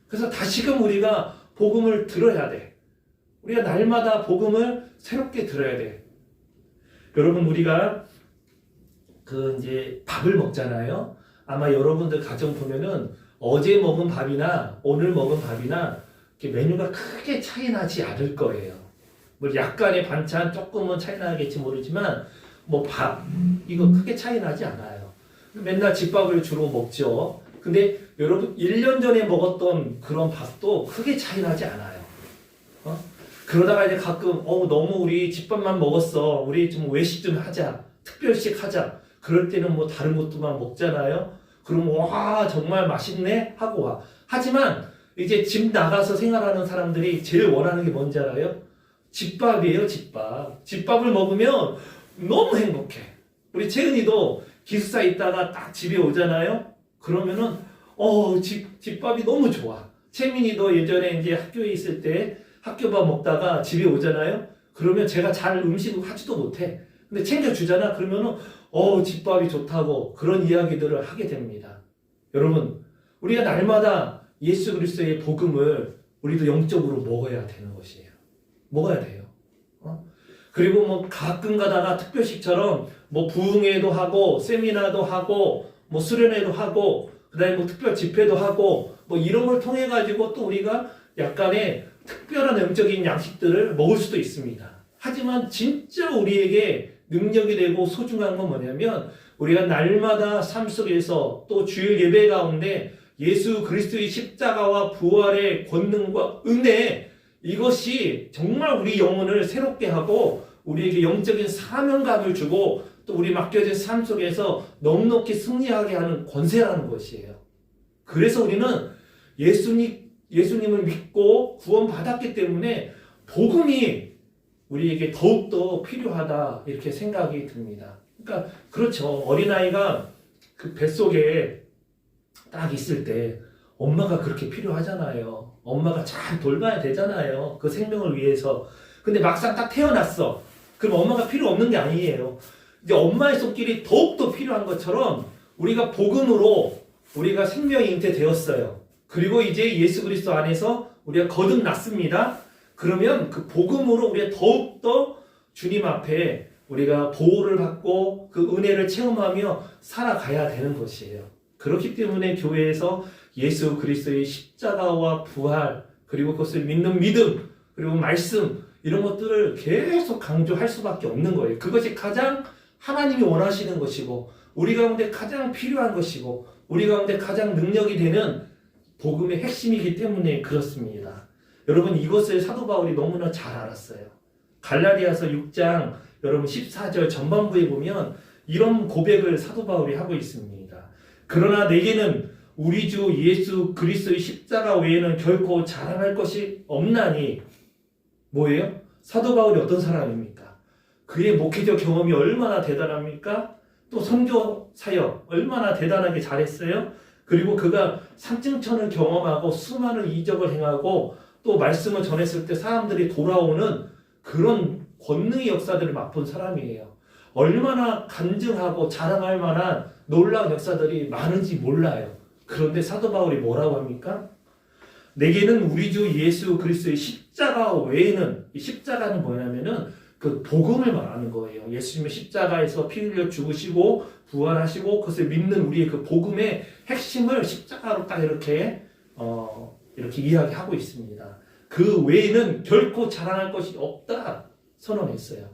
그래서 다시금 우리가 복음을 들어야 돼. 우리가 날마다 복음을 새롭게 들어야 돼. 여러분 우리가 이제 밥을 먹잖아요. 아마 여러분들 가정 보면은 어제 먹은 밥이나 오늘 먹은 밥이나 이렇게 메뉴가 크게 차이 나지 않을 거예요. 뭐 약간의 반찬 조금은 차이 나겠지 모르지만 뭐 밥 이거 크게 차이 나지 않아요. 맨날 집밥을 주로 먹죠. 근데 여러분 1년 전에 먹었던 그런 밥도 크게 차이 나지 않아요. 그러다가 이제 가끔 너무 우리 집밥만 먹었어. 우리 좀 외식 좀 하자. 특별식 하자. 그럴 때는 뭐 다른 것도만 먹잖아요. 그럼 와 정말 맛있네 하고 와. 하지만 이제 집 나가서 생활하는 사람들이 제일 원하는 게 뭔지 알아요? 집밥이에요, 집밥. 집밥을 먹으면 너무 행복해. 우리 채은이도 기숙사 있다가 딱 집에 오잖아요. 그러면은 집밥이 너무 좋아. 채민이도 예전에 이제 학교에 있을 때 학교밥 먹다가 집에 오잖아요. 그러면 제가 잘 음식을 하지도 못해. 근데 챙겨주잖아. 그러면은 집밥이 좋다고 그런 이야기들을 하게 됩니다. 여러분, 우리가 날마다 예수 그리스도의 복음을 우리도 영적으로 먹어야 되는 것이에요. 먹어야 돼요. 그리고 뭐 가끔 가다가 특별식처럼 뭐 부흥회도 하고 세미나도 하고 뭐 수련회도 하고 그다음에 뭐 특별 집회도 하고 뭐 이런 걸 통해 가지고 또 우리가 약간의 특별한 영적인 양식들을 먹을 수도 있습니다. 하지만 진짜 우리에게 능력이 되고 소중한 건 뭐냐면 우리가 날마다 삶 속에서 또 주일 예배 가운데 예수 그리스도의 십자가와 부활의 권능과 은혜 이것이 정말 우리 영혼을 새롭게 하고 우리에게 영적인 사명감을 주고 또 우리 맡겨진 삶 속에서 넉넉히 승리하게 하는 권세라는 것이에요. 그래서 우리는 예수님을 믿고 구원받았기 때문에 복음이 우리에게 더욱더 필요하다 이렇게 생각이 듭니다. 그러니까 그렇죠. 어린아이가 그 뱃속에 딱 있을 때 엄마가 그렇게 필요하잖아요. 엄마가 잘 돌봐야 되잖아요. 그 생명을 위해서. 근데 막상 딱 태어났어. 그럼 엄마가 필요 없는 게 아니에요. 이제 엄마의 손길이 더욱더 필요한 것처럼 우리가 복음으로 우리가 생명이 잉태되었어요. 그리고 이제 예수 그리스도 안에서 우리가 거듭났습니다. 그러면 그 복음으로 우리가 더욱더 주님 앞에 우리가 보호를 받고 그 은혜를 체험하며 살아가야 되는 것이에요. 그렇기 때문에 교회에서 예수 그리스도의 십자가와 부활 그리고 그것을 믿는 믿음 그리고 말씀 이런 것들을 계속 강조할 수밖에 없는 거예요. 그것이 가장 하나님이 원하시는 것이고 우리 가운데 가장 필요한 것이고 우리 가운데 가장 능력이 되는 복음의 핵심이기 때문에 그렇습니다. 여러분 이것을 사도 바울이 너무나 잘 알았어요. 갈라디아서 6장 여러분 14절 전반부에 보면 이런 고백을 사도 바울이 하고 있습니다. 그러나 내게는 우리 주 예수 그리스도의 십자가 외에는 결코 자랑할 것이 없나니 뭐예요? 사도 바울이 어떤 사람입니까? 그의 목회적 경험이 얼마나 대단합니까? 또 선교 사역 얼마나 대단하게 잘했어요? 그리고 그가 상증천을 경험하고 수많은 이적을 행하고 또 말씀을 전했을 때 사람들이 돌아오는 그런 권능의 역사들을 맛본 사람이에요. 얼마나 간증하고 자랑할 만한 놀라운 역사들이 많은지 몰라요. 그런데 사도 바울이 뭐라고 합니까? 내게는 우리 주 예수 그리스도의 십자가 외에는 이 십자가는 뭐냐면은 그 복음을 말하는 거예요. 예수님의 십자가에서 피 흘려 죽으시고 부활하시고 그것을 믿는 우리의 그 복음의 핵심을 십자가로 딱 이렇게 이야기하고 있습니다. 그 외에는 결코 자랑할 것이 없다 선언했어요.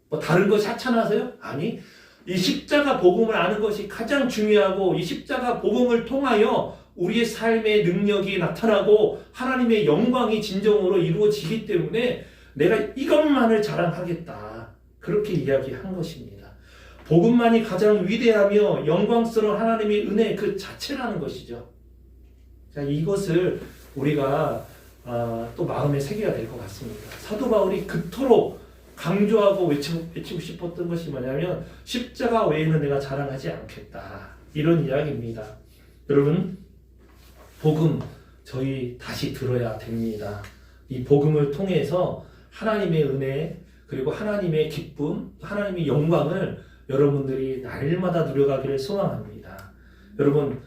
뭐 다른 것이 하찮아서요? 아니, 이 십자가 복음을 아는 것이 가장 중요하고 이 십자가 복음을 통하여 우리의 삶의 능력이 나타나고 하나님의 영광이 진정으로 이루어지기 때문에 내가 이것만을 자랑하겠다. 그렇게 이야기한 것입니다. 복음만이 가장 위대하며 영광스러운 하나님의 은혜 그 자체라는 것이죠. 자, 이것을 우리가 또 마음에 새겨야 될 것 같습니다. 사도 바울이 그토록 강조하고 외치고 싶었던 것이 뭐냐면 십자가 외에는 내가 자랑하지 않겠다. 이런 이야기입니다. 여러분, 복음 저희 다시 들어야 됩니다. 이 복음을 통해서 하나님의 은혜 그리고 하나님의 기쁨, 하나님의 영광을 여러분들이 날마다 누려가기를 소망합니다. 여러분,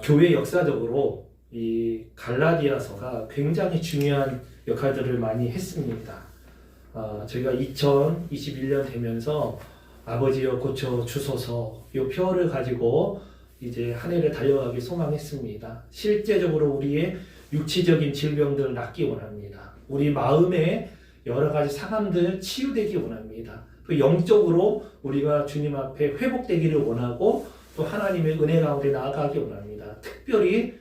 교회 역사적으로 이 갈라디아서가 굉장히 중요한 역할들을 많이 했습니다. 저희가 2021년 되면서 아버지여 고쳐 주소서 이 표를 가지고 이제 한 해를 달려가기 소망했습니다. 실제적으로 우리의 육체적인 질병들을 낫기 원합니다. 우리 마음의 여러 가지 상함들 치유되기 원합니다. 또 영적으로 우리가 주님 앞에 회복되기를 원하고 또 하나님의 은혜 가운데 나아가기 원합니다. 특별히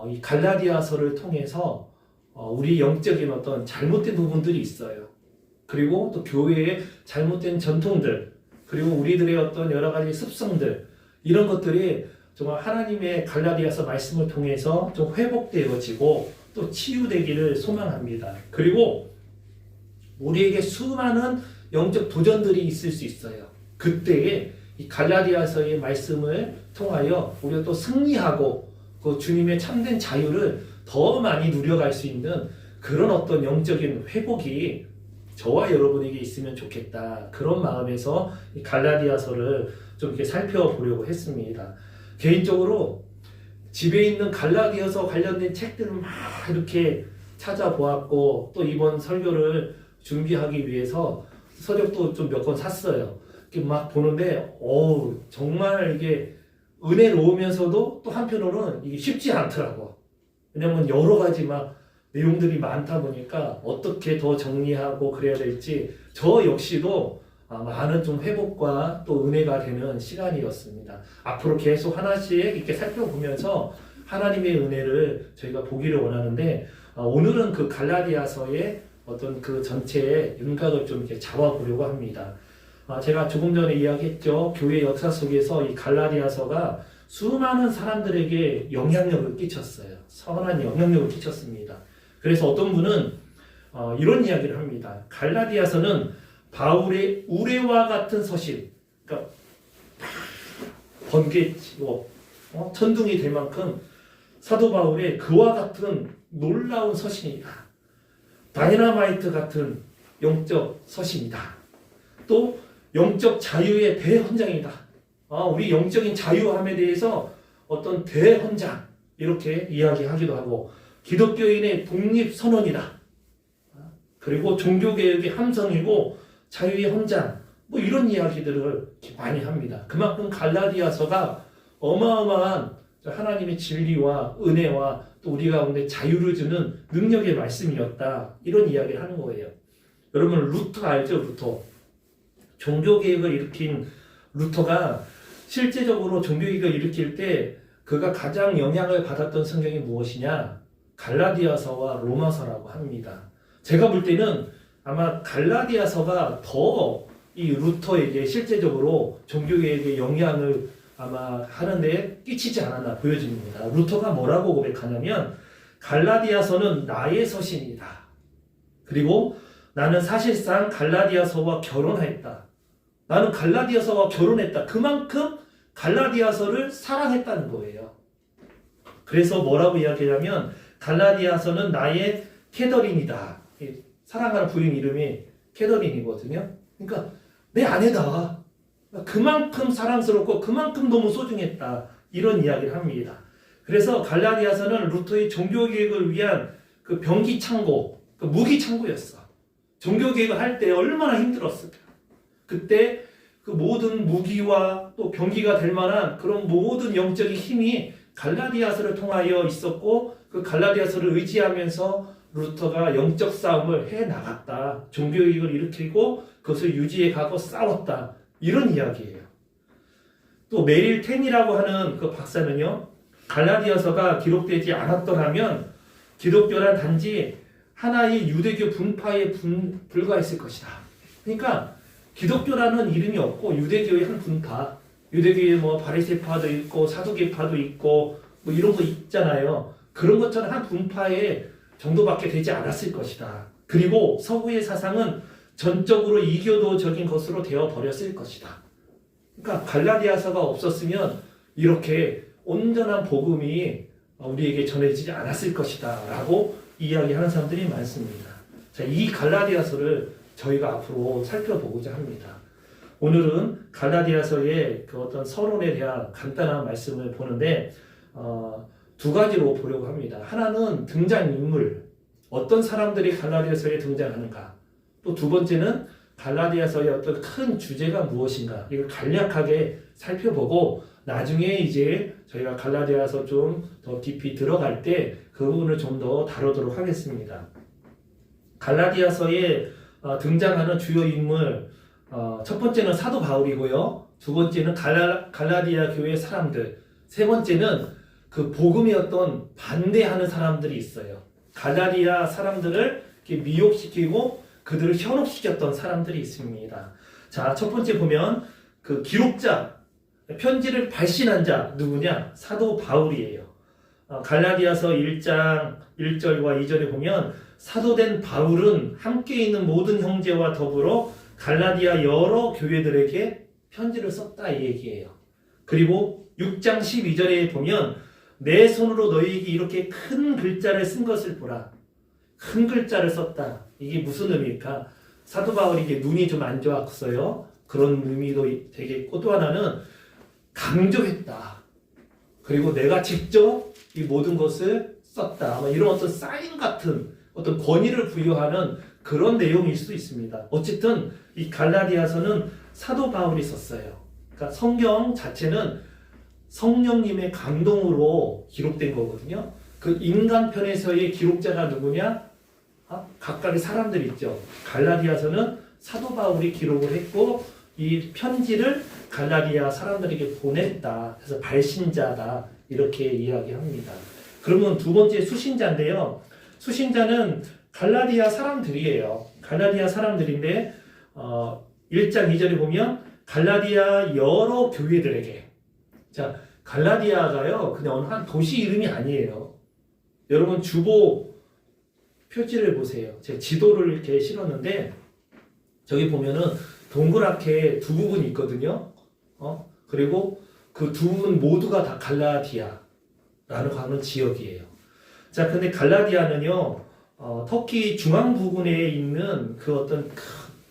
이 갈라디아서를 통해서 우리 영적인 어떤 잘못된 부분들이 있어요. 그리고 또 교회의 잘못된 전통들, 그리고 우리들의 어떤 여러 가지 습성들, 이런 것들이 정말 하나님의 갈라디아서 말씀을 통해서 좀 회복되어지고 또 치유되기를 소망합니다. 그리고 우리에게 수많은 영적 도전들이 있을 수 있어요. 그때에 이 갈라디아서의 말씀을 통하여 우리가 또 승리하고 그 주님의 참된 자유를 더 많이 누려갈 수 있는 그런 어떤 영적인 회복이 저와 여러분에게 있으면 좋겠다. 그런 마음에서 이 갈라디아서를 좀 이렇게 살펴보려고 했습니다. 개인적으로 집에 있는 갈라디아서 관련된 책들을 막 이렇게 찾아보았고, 또 이번 설교를 준비하기 위해서 서적도 좀 몇 권 샀어요. 이렇게 막 보는데, 정말 이게 은혜로우면서도 또 한편으로는 이게 쉽지 않더라고. 왜냐면 여러 가지 막 내용들이 많다 보니까 어떻게 더 정리하고 그래야 될지 저 역시도 많은 좀 회복과 또 은혜가 되는 시간이었습니다. 앞으로 계속 하나씩 이렇게 살펴보면서 하나님의 은혜를 저희가 보기를 원하는데, 오늘은 그 갈라디아서의 어떤 그 전체의 윤곽을 좀 이렇게 잡아보려고 합니다. 제가 조금 전에 이야기했죠. 교회 역사 속에서 이 갈라디아서가 수많은 사람들에게 영향력을 끼쳤어요. 선한 영향력을 끼쳤습니다. 그래서 어떤 분은 이런 이야기를 합니다. 갈라디아서는 바울의 우레와 같은 서신, 그러니까 번개치고 천둥이 될 만큼 사도 바울의 그와 같은 놀라운 서신이다. 다이너마이트 같은 영적 서신이다. 또 영적 자유의 대헌장이다. 우리 영적인 자유함에 대해서 어떤 대헌장, 이렇게 이야기하기도 하고, 기독교인의 독립선언이다. 그리고 종교개혁의 함성이고 자유의 헌장, 뭐 이런 이야기들을 많이 합니다. 그만큼 갈라디아서가 어마어마한 하나님의 진리와 은혜와 또 우리 가운데 자유를 주는 능력의 말씀이었다. 이런 이야기를 하는 거예요. 여러분 루터 알죠? 루터. 종교개혁을 일으킨 루터가 실제적으로 종교개혁을 일으킬 때 그가 가장 영향을 받았던 성경이 무엇이냐? 갈라디아서와 로마서라고 합니다. 제가 볼 때는 아마 갈라디아서가 더 이 루터에게 실제적으로 종교개혁의 영향을 아마 하는데 끼치지 않았나 보여집니다. 루터가 뭐라고 고백하냐면, 갈라디아서는 나의 서신이다. 그리고 나는 사실상 갈라디아서와 결혼했다. 나는 갈라디아서와 결혼했다. 그만큼 갈라디아서를 사랑했다는 거예요. 그래서 뭐라고 이야기하냐면, 갈라디아서는 나의 캐더린이다. 사랑하는 부인 이름이 캐더린이거든요. 그러니까 내 아내다. 그만큼 사랑스럽고 그만큼 너무 소중했다. 이런 이야기를 합니다. 그래서 갈라디아서는 루터의 종교개혁을 위한 그 병기 창고, 그 무기 창고였어. 종교개혁을 할 때 얼마나 힘들었을까. 그때 그 모든 무기와 또 병기가 될 만한 그런 모든 영적인 힘이 갈라디아서를 통하여 있었고, 그 갈라디아서를 의지하면서 루터가 영적 싸움을 해나갔다. 종교개혁을 일으키고 그것을 유지해 가고 싸웠다. 이런 이야기예요. 또 메릴 텐이라고 하는 그 박사는요, 갈라디아서가 기록되지 않았더라면 기독교란 단지 하나의 유대교 분파에 불과했을 것이다. 그러니까 기독교라는 이름이 없고 유대교의 한 분파, 유대교에 뭐 바리새파도 있고 사두개파도 있고 뭐 이런 거 있잖아요. 그런 것처럼 한 분파의 정도밖에 되지 않았을 것이다. 그리고 서구의 사상은 전적으로 이교도적인 것으로 되어 버렸을 것이다. 그러니까 갈라디아서가 없었으면 이렇게 온전한 복음이 우리에게 전해지지 않았을 것이다 라고 이야기하는 사람들이 많습니다. 자, 이 갈라디아서를 저희가 앞으로 살펴보고자 합니다. 오늘은 갈라디아서의 그 어떤 서론에 대한 간단한 말씀을 보는데, 두 가지로 보려고 합니다. 하나는 등장인물, 어떤 사람들이 갈라디아서에 등장하는가. 또 두 번째는 갈라디아서의 어떤 큰 주제가 무엇인가. 이걸 간략하게 살펴보고 나중에 이제 저희가 갈라디아서 좀 더 깊이 들어갈 때 그 부분을 좀 더 다루도록 하겠습니다. 갈라디아서에 등장하는 주요 인물, 첫 번째는 사도 바울이고요. 두 번째는 갈라디아 교회 사람들, 세 번째는 그 복음의 어떤 반대하는 사람들이 있어요. 갈라디아 사람들을 이렇게 미혹시키고 그들을 현혹시켰던 사람들이 있습니다. 자, 첫 번째 보면 그 기록자, 편지를 발신한 자 누구냐? 사도 바울이에요. 갈라디아서 1장 1절과 2절에 보면 사도된 바울은 함께 있는 모든 형제와 더불어 갈라디아 여러 교회들에게 편지를 썼다 이 얘기예요. 그리고 6장 12절에 보면 내 손으로 너희에게 이렇게 큰 글자를 쓴 것을 보라. 큰 글자를 썼다. 이게 무슨 의미일까? 사도 바울이 이게 눈이 좀 안 좋았어요. 그런 의미도 되겠고 또 하나는 강조했다. 그리고 내가 직접 이 모든 것을 썼다. 이런 어떤 사인 같은 어떤 권위를 부여하는 그런 내용일 수도 있습니다. 어쨌든 이 갈라디아서는 사도 바울이 썼어요. 그러니까 성경 자체는 성령님의 감동으로 기록된 거거든요. 그 인간편에서의 기록자가 누구냐? 각각의 사람들 있죠. 갈라디아서는 사도 바울이 기록을 했고 이 편지를 갈라디아 사람들에게 보냈다. 그래서 발신자다. 이렇게 이야기합니다. 그러면 두 번째 수신자인데요. 수신자는 갈라디아 사람들이에요. 갈라디아 사람들인데 1장 2절에 보면 갈라디아 여러 교회들에게. 자, 갈라디아가요. 그냥 어느 한 도시 이름이 아니에요. 여러분 주보 표지를 보세요. 제가 지도를 이렇게 실었는데 저기 보면은 동그랗게 두 부분이 있거든요. 그리고 그 두 부분 모두가 다 갈라디아라는 하는 지역이에요. 자, 근데 갈라디아는요, 터키 중앙 부근에 있는 그 어떤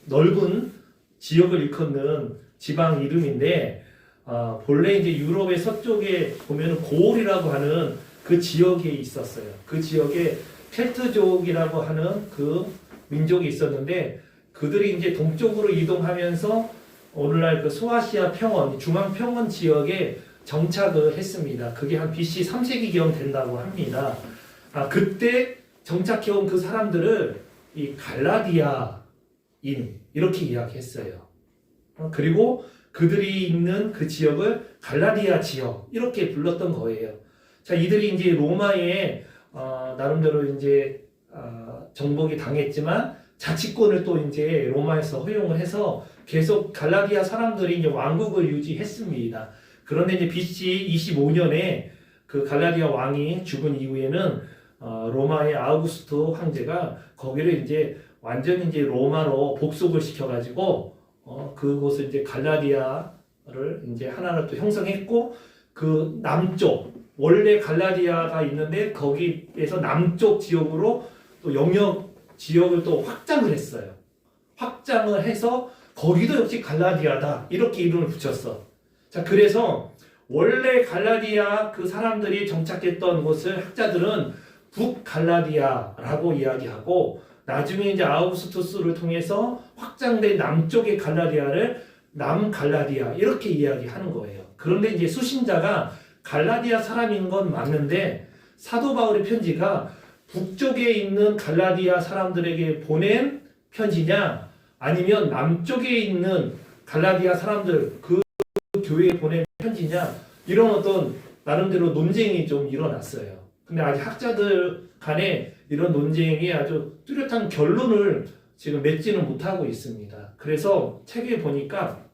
넓은 지역을 일컫는 지방 이름인데, 본래 이제 유럽의 서쪽에 보면은 고올이라고 하는 그 지역에 있었어요. 그 지역에 켈트족이라고 하는 그 민족이 있었는데, 그들이 이제 동쪽으로 이동하면서 오늘날 그 소아시아 평원, 중앙 평원 지역에 정착을 했습니다. 그게 한 BC 3세기경 된다고 합니다. 그때 정착해온 그 사람들을 이 갈라디아인 이렇게 이야기했어요. 그리고 그들이 있는 그 지역을 갈라디아 지역 이렇게 불렀던 거예요. 자, 이들이 이제 로마에 나름대로 이제 정복이 당했지만 자치권을 또 이제 로마에서 허용을 해서 계속 갈라디아 사람들이 이제 왕국을 유지했습니다. 그런데 이제 BC 25년에 그 갈라디아 왕이 죽은 이후에는 로마의 아우구스토 황제가 거기를 이제 완전히 이제 로마로 복속을 시켜가지고 그곳을 이제 갈라디아를 이제 하나를 또 형성했고 그 남쪽 원래 갈라디아가 있는데 거기에서 남쪽 지역으로 또 영역 지역을 또 확장을 했어요. 확장을 해서 거기도 역시 갈라디아다 이렇게 이름을 붙였어. 자, 그래서 원래 갈라디아 그 사람들이 정착했던 곳을 학자들은 북갈라디아라고 이야기하고 나중에 이제 아우구스투스를 통해서 확장된 남쪽의 갈라디아를 남갈라디아 이렇게 이야기하는 거예요. 그런데 이제 수신자가 갈라디아 사람인 건 맞는데 사도 바울의 편지가 북쪽에 있는 갈라디아 사람들에게 보낸 편지냐 아니면 남쪽에 있는 갈라디아 사람들 그 교회에 보낸 편지냐 이런 어떤 나름대로 논쟁이 좀 일어났어요. 근데 아직 학자들 간에 이런 논쟁이 아주 뚜렷한 결론을 지금 맺지는 못하고 있습니다. 그래서 책에 보니까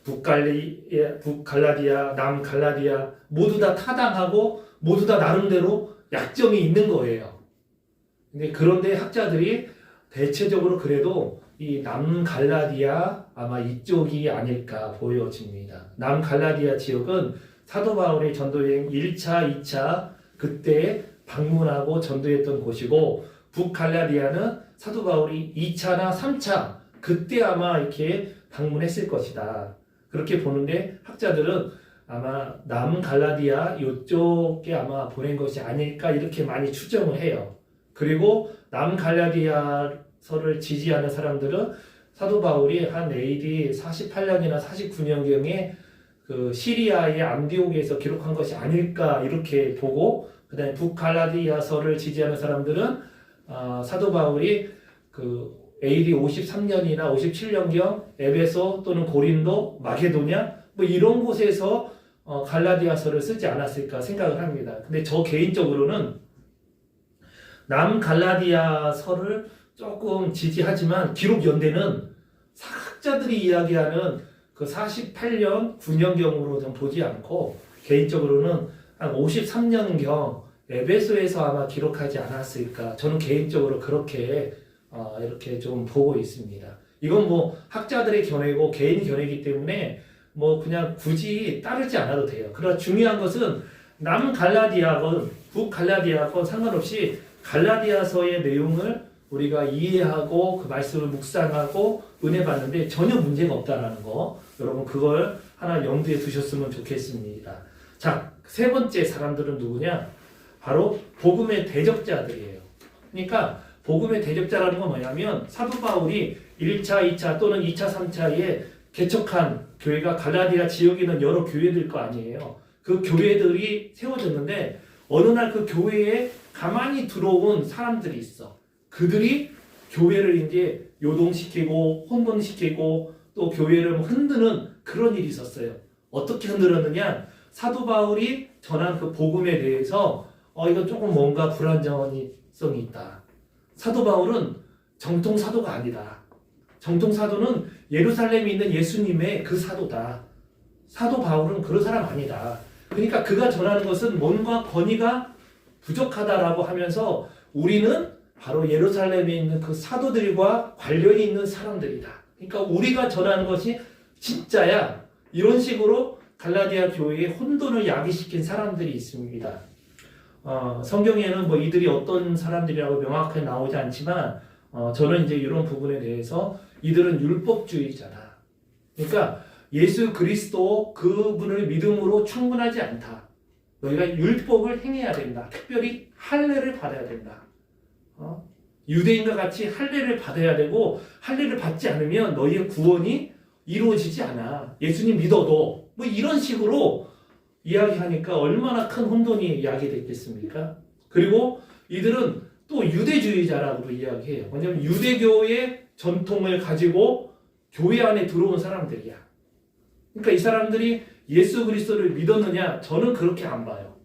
북갈라디아, 남갈라디아 모두 다 타당하고 모두 다 나름대로 약점이 있는 거예요. 근데 그런데 학자들이 대체적으로 그래도 이 남갈라디아 아마 이쪽이 아닐까 보여집니다. 남갈라디아 지역은 사도 바울의 전도여행 1차, 2차 그때 방문하고 전도했던 곳이고 북갈라디아는 사도 바울이 2차나 3차 그때 아마 이렇게 방문했을 것이다. 그렇게 보는데 학자들은 아마 남갈라디아 이쪽에 아마 보낸 것이 아닐까 이렇게 많이 추정을 해요. 그리고 남갈라디아서를 지지하는 사람들은 사도 바울이 한 AD 48년이나 49년경에 그 시리아의 안디옥에서 기록한 것이 아닐까 이렇게 보고 그다음에 북갈라디아서를 지지하는 사람들은 사도 바울이 그 AD 53년이나 57년경 에베소 또는 고린도, 마게도냐 뭐 이런 곳에서 갈라디아서를 쓰지 않았을까 생각을 합니다. 근데 저 개인적으로는 남갈라디아서를 조금 지지하지만 기록 연대는 사학자들이 이야기하는 그 48년 9년경으로 좀 보지 않고 개인적으로는 한 53년경 에베소에서 아마 기록하지 않았을까 저는 개인적으로 그렇게 이렇게 좀 보고 있습니다. 이건 뭐 학자들의 견해고 개인 견해이기 때문에 뭐 그냥 굳이 따르지 않아도 돼요. 그러나 중요한 것은 남갈라디아건 북갈라디아건 상관없이 갈라디아서의 내용을 우리가 이해하고 그 말씀을 묵상하고 은혜 받는데 전혀 문제가 없다라는 거 여러분 그걸 하나 염두에 두셨으면 좋겠습니다. 자, 세 번째 사람들은 누구냐? 바로 복음의 대적자들이에요. 그러니까 복음의 대적자라는 건 뭐냐면 사도 바울이 1차, 2차 또는 2차, 3차에 개척한 교회가 갈라디아 지역에 있는 여러 교회들 거 아니에요. 그 교회들이 세워졌는데 어느 날 그 교회에 가만히 들어온 사람들이 있어. 그들이 교회를 이제 요동시키고 혼돈시키고 또 교회를 흔드는 그런 일이 있었어요. 어떻게 흔들었느냐? 사도 바울이 전한 그 복음에 대해서 이거 조금 뭔가 불안정성이 있다. 사도 바울은 정통 사도가 아니다. 정통 사도는 예루살렘에 있는 예수님의 그 사도다. 사도 바울은 그런 사람 아니다. 그러니까 그가 전하는 것은 뭔가 권위가 부족하다라고 하면서 우리는 바로 예루살렘에 있는 그 사도들과 관련이 있는 사람들이다. 그러니까 우리가 전하는 것이 진짜야. 이런 식으로 갈라디아 교회에 혼돈을 야기시킨 사람들이 있습니다. 성경에는 뭐 이들이 어떤 사람들이라고 명확하게 나오지 않지만 저는 이제 이런 부분에 대해서 이들은 율법주의자다. 그러니까 예수 그리스도 그분을 믿음으로 충분하지 않다. 너희가 율법을 행해야 된다. 특별히 할례를 받아야 된다. 유대인과 같이 할례를 받아야 되고 할례를 받지 않으면 너희의 구원이 이루어지지 않아. 예수님 믿어도 뭐 이런 식으로 이야기하니까 얼마나 큰 혼돈이 야기됐겠습니까? 그리고 이들은 또 유대주의자라고도 이야기해요. 왜냐하면 유대교의 전통을 가지고 교회 안에 들어온 사람들이야. 그러니까 이 사람들이 예수 그리스도를 믿었느냐? 저는 그렇게 안 봐요.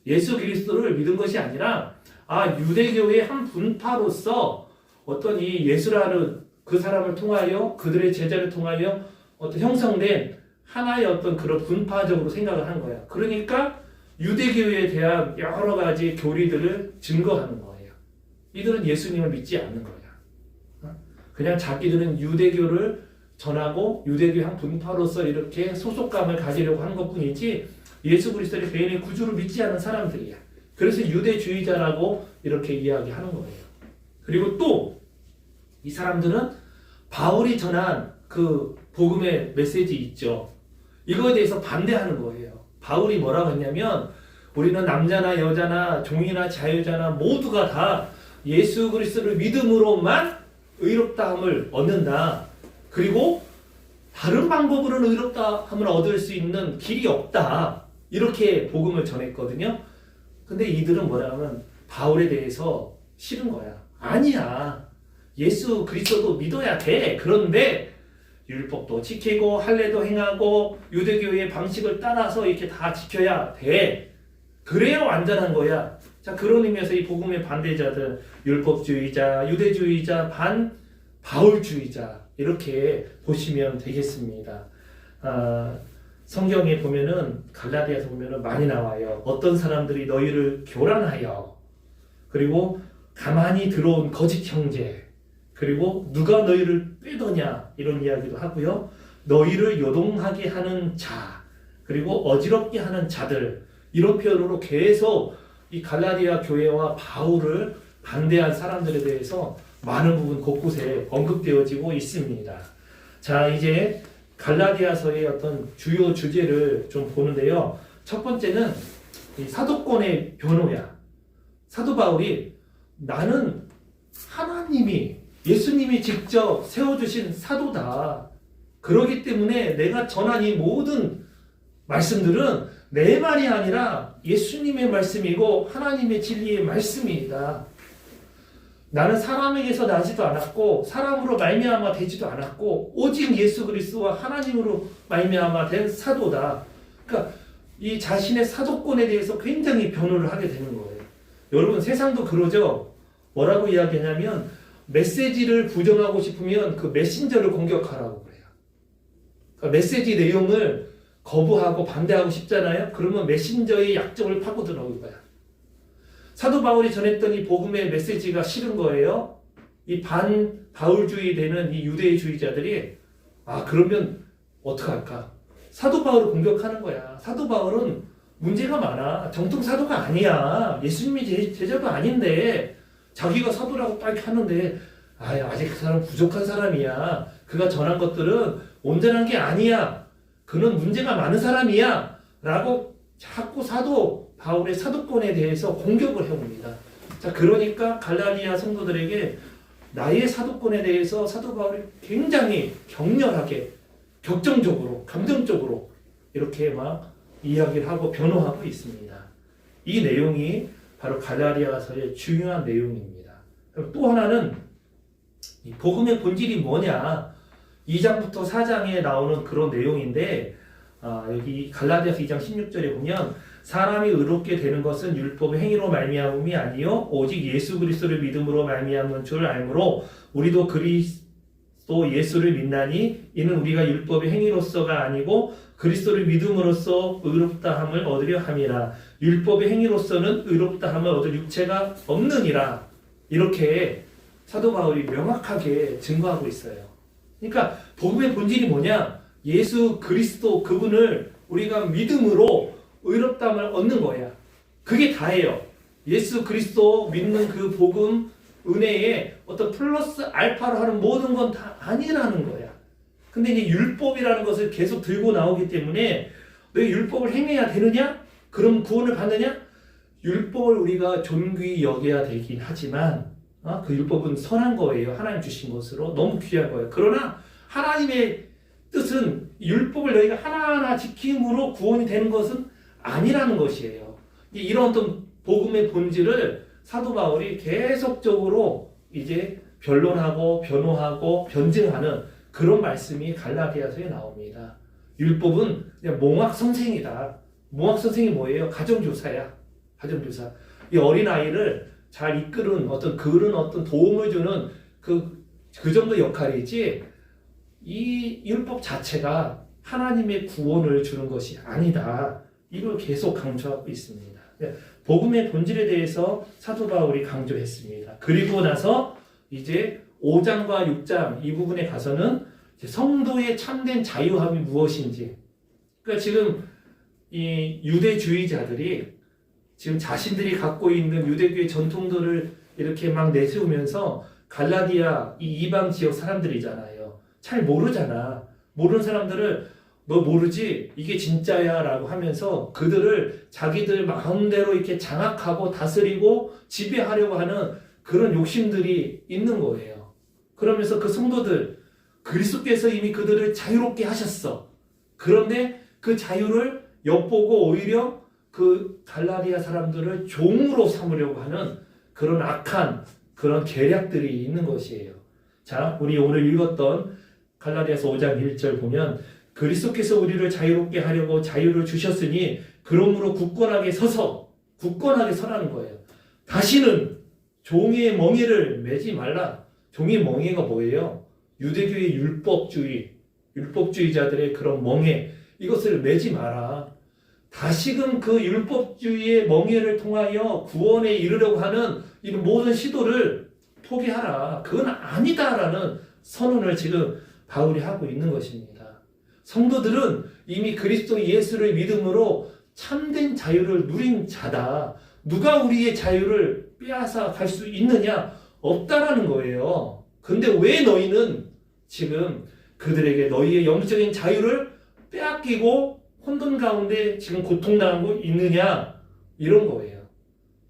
예수 그리스도를 믿은 것이 아니라 유대교의 한 분파로서 어떤 이 예수라는 그 사람을 통하여 그들의 제자를 통하여 어떤 형성된 하나의 어떤 그런 분파적으로 생각을 한 거야. 그러니까 유대교에 대한 여러 가지 교리들을 증거하는 거예요. 이들은 예수님을 믿지 않는 거야. 그냥 자기들은 유대교를 전하고 유대교의 한 분파로서 이렇게 소속감을 가지려고 하는 것뿐이지 예수 그리스도의 개인의 구주를 믿지 않는 사람들이야. 그래서 유대주의자라고 이렇게 이야기하는 거예요. 그리고 또 이 사람들은 바울이 전한 그 복음의 메시지 있죠. 이거에 대해서 반대하는 거예요. 바울이 뭐라고 했냐면 우리는 남자나 여자나 종이나 자유자나 모두가 다 예수 그리스도를 믿음으로만 의롭다함을 얻는다. 그리고 다른 방법으로는 의롭다함을 얻을 수 있는 길이 없다. 이렇게 복음을 전했거든요. 근데 이들은 뭐라면 바울에 대해서 싫은 거야. 아니야. 예수 그리스도도 믿어야 돼. 그런데 율법도 지키고 할례도 행하고 유대교의 방식을 따라서 이렇게 다 지켜야 돼. 그래야 완전한 거야. 자, 그런 의미에서 이 복음의 반대자들 율법주의자, 유대주의자, 바울주의자 이렇게 보시면 되겠습니다. 성경에 보면은 갈라디아서 보면은 많이 나와요. 어떤 사람들이 너희를 교란하여 그리고 가만히 들어온 거짓 형제 그리고 누가 너희를 빼더냐 이런 이야기도 하고요. 너희를 요동하게 하는 자 그리고 어지럽게 하는 자들 이런 표현으로 계속 이 갈라디아 교회와 바울을 반대한 사람들에 대해서 많은 부분 곳곳에 언급되어지고 있습니다. 자, 이제 갈라디아서의 어떤 주요 주제를 좀 보는데요. 첫 번째는 이 사도권의 변호야. 사도 바울이 나는 하나님이 예수님이 직접 세워주신 사도다. 그러기 때문에 내가 전한 이 모든 말씀들은 내 말이 아니라 예수님의 말씀이고 하나님의 진리의 말씀이다. 나는 사람에게서 나지도 않았고 사람으로 말미암아 되지도 않았고 오직 예수 그리스도와 하나님으로 말미암아 된 사도다. 그러니까 이 자신의 사도권에 대해서 굉장히 변호를 하게 되는 거예요. 여러분 세상도 그러죠. 뭐라고 이야기하냐면 메시지를 부정하고 싶으면 그 메신저를 공격하라고 그래요. 그러니까 메시지 내용을 거부하고 반대하고 싶잖아요. 그러면 메신저의 약점을 파고 들어올 거야. 사도 바울이 전했던 이 복음의 메시지가 싫은 거예요. 이 반바울주의 되는 이 유대주의자들이 그러면 어떡할까? 사도 바울을 공격하는 거야. 사도 바울은 문제가 많아. 정통 사도가 아니야. 예수님이 제자도 아닌데 자기가 사도라고 딱 하는데 아직 그 사람 부족한 사람이야. 그가 전한 것들은 온전한 게 아니야. 그는 문제가 많은 사람이야. 라고 자꾸 사도 바울의 사도권에 대해서 공격을 해옵니다. 자, 그러니까 갈라디아 성도들에게 나의 사도권에 대해서 사도 바울이 굉장히 격렬하게, 격정적으로, 감정적으로 이렇게 막 이야기를 하고 변호하고 있습니다. 이 내용이 바로 갈라디아서의 중요한 내용입니다. 그럼 또 하나는 이 복음의 본질이 뭐냐? 2장부터 4장에 나오는 그런 내용인데 여기 갈라디아서 2장 16절에 보면 사람이 의롭게 되는 것은 율법의 행위로 말미암음이 아니요 오직 예수 그리스도를 믿음으로 말미암은 줄 알므로 우리도 그리스도 예수를 믿나니 이는 우리가 율법의 행위로서가 아니고 그리스도를 믿음으로써 의롭다함을 얻으려 함이라. 율법의 행위로서는 의롭다함을 얻을 육체가 없느니라. 이렇게 사도 바울이 명확하게 증거하고 있어요. 그러니까 복음의 본질이 뭐냐? 예수 그리스도 그분을 우리가 믿음으로 의롭다함을 얻는 거야. 그게 다예요. 예수 그리스도 믿는 그 복음 은혜에 어떤 플러스 알파로 하는 모든 건 다 아니라는 거야. 근데 이제 율법이라는 것을 계속 들고 나오기 때문에 너 율법을 행해야 되느냐? 그럼 구원을 받느냐? 율법을 우리가 존귀히 여겨야 되긴 하지만 그 율법은 선한 거예요. 하나님 주신 것으로 너무 귀한 거예요. 그러나 하나님의 뜻은 율법을 너희가 하나하나 지킴으로 구원이 되는 것은 아니라는 것이에요. 이런 어떤 복음의 본질을 사도 바울이 계속적으로 이제 변론하고 변호하고 변증하는 그런 말씀이 갈라디아서에 나옵니다. 율법은 그냥 몽학 선생이다. 몽학 선생이 뭐예요? 가정교사야. 가정교사. 이 어린아이를 잘 이끄는 그런 도움을 주는 그 정도 역할이지 이 율법 자체가 하나님의 구원을 주는 것이 아니다. 이걸 계속 강조하고 있습니다. 복음의 본질에 대해서 사도 바울이 강조했습니다. 그리고 나서 이제 5장과 6장 이 부분에 가서는 성도의 참된 자유함이 무엇인지. 그러니까 지금 이 유대주의자들이 지금 자신들이 갖고 있는 유대교의 전통들을 이렇게 막 내세우면서 갈라디아 이 이방 지역 사람들이잖아요. 잘 모르잖아. 모르는 사람들을 너 모르지? 이게 진짜야 라고 하면서 그들을 자기들 마음대로 이렇게 장악하고 다스리고 지배하려고 하는 그런 욕심들이 있는 거예요. 그러면서 그 성도들 그리스도께서 이미 그들을 자유롭게 하셨어. 그런데 그 자유를 엿보고 오히려 그 갈라디아 사람들을 종으로 삼으려고 하는 그런 악한 그런 계략들이 있는 것이에요. 자, 우리 오늘 읽었던 갈라디아서 5장 1절 보면 그리스도께서 우리를 자유롭게 하려고 자유를 주셨으니 그러므로 굳건하게 서라는 거예요. 다시는 종의 멍에를 매지 말라. 종의 멍에가 뭐예요? 유대교의 율법주의자들의 그런 멍에, 이것을 매지 마라. 다시금 그 율법주의의 멍에를 통하여 구원에 이르려고 하는 이 모든 시도를 포기하라. 그건 아니다라는 선언을 지금 바울이 하고 있는 것입니다. 성도들은 이미 그리스도 예수를 믿음으로 참된 자유를 누린 자다. 누가 우리의 자유를 빼앗아 갈 수 있느냐? 없다라는 거예요. 근데 왜 너희는 지금 그들에게 너희의 영적인 자유를 빼앗기고 혼돈 가운데 지금 고통당하고 있느냐? 이런 거예요.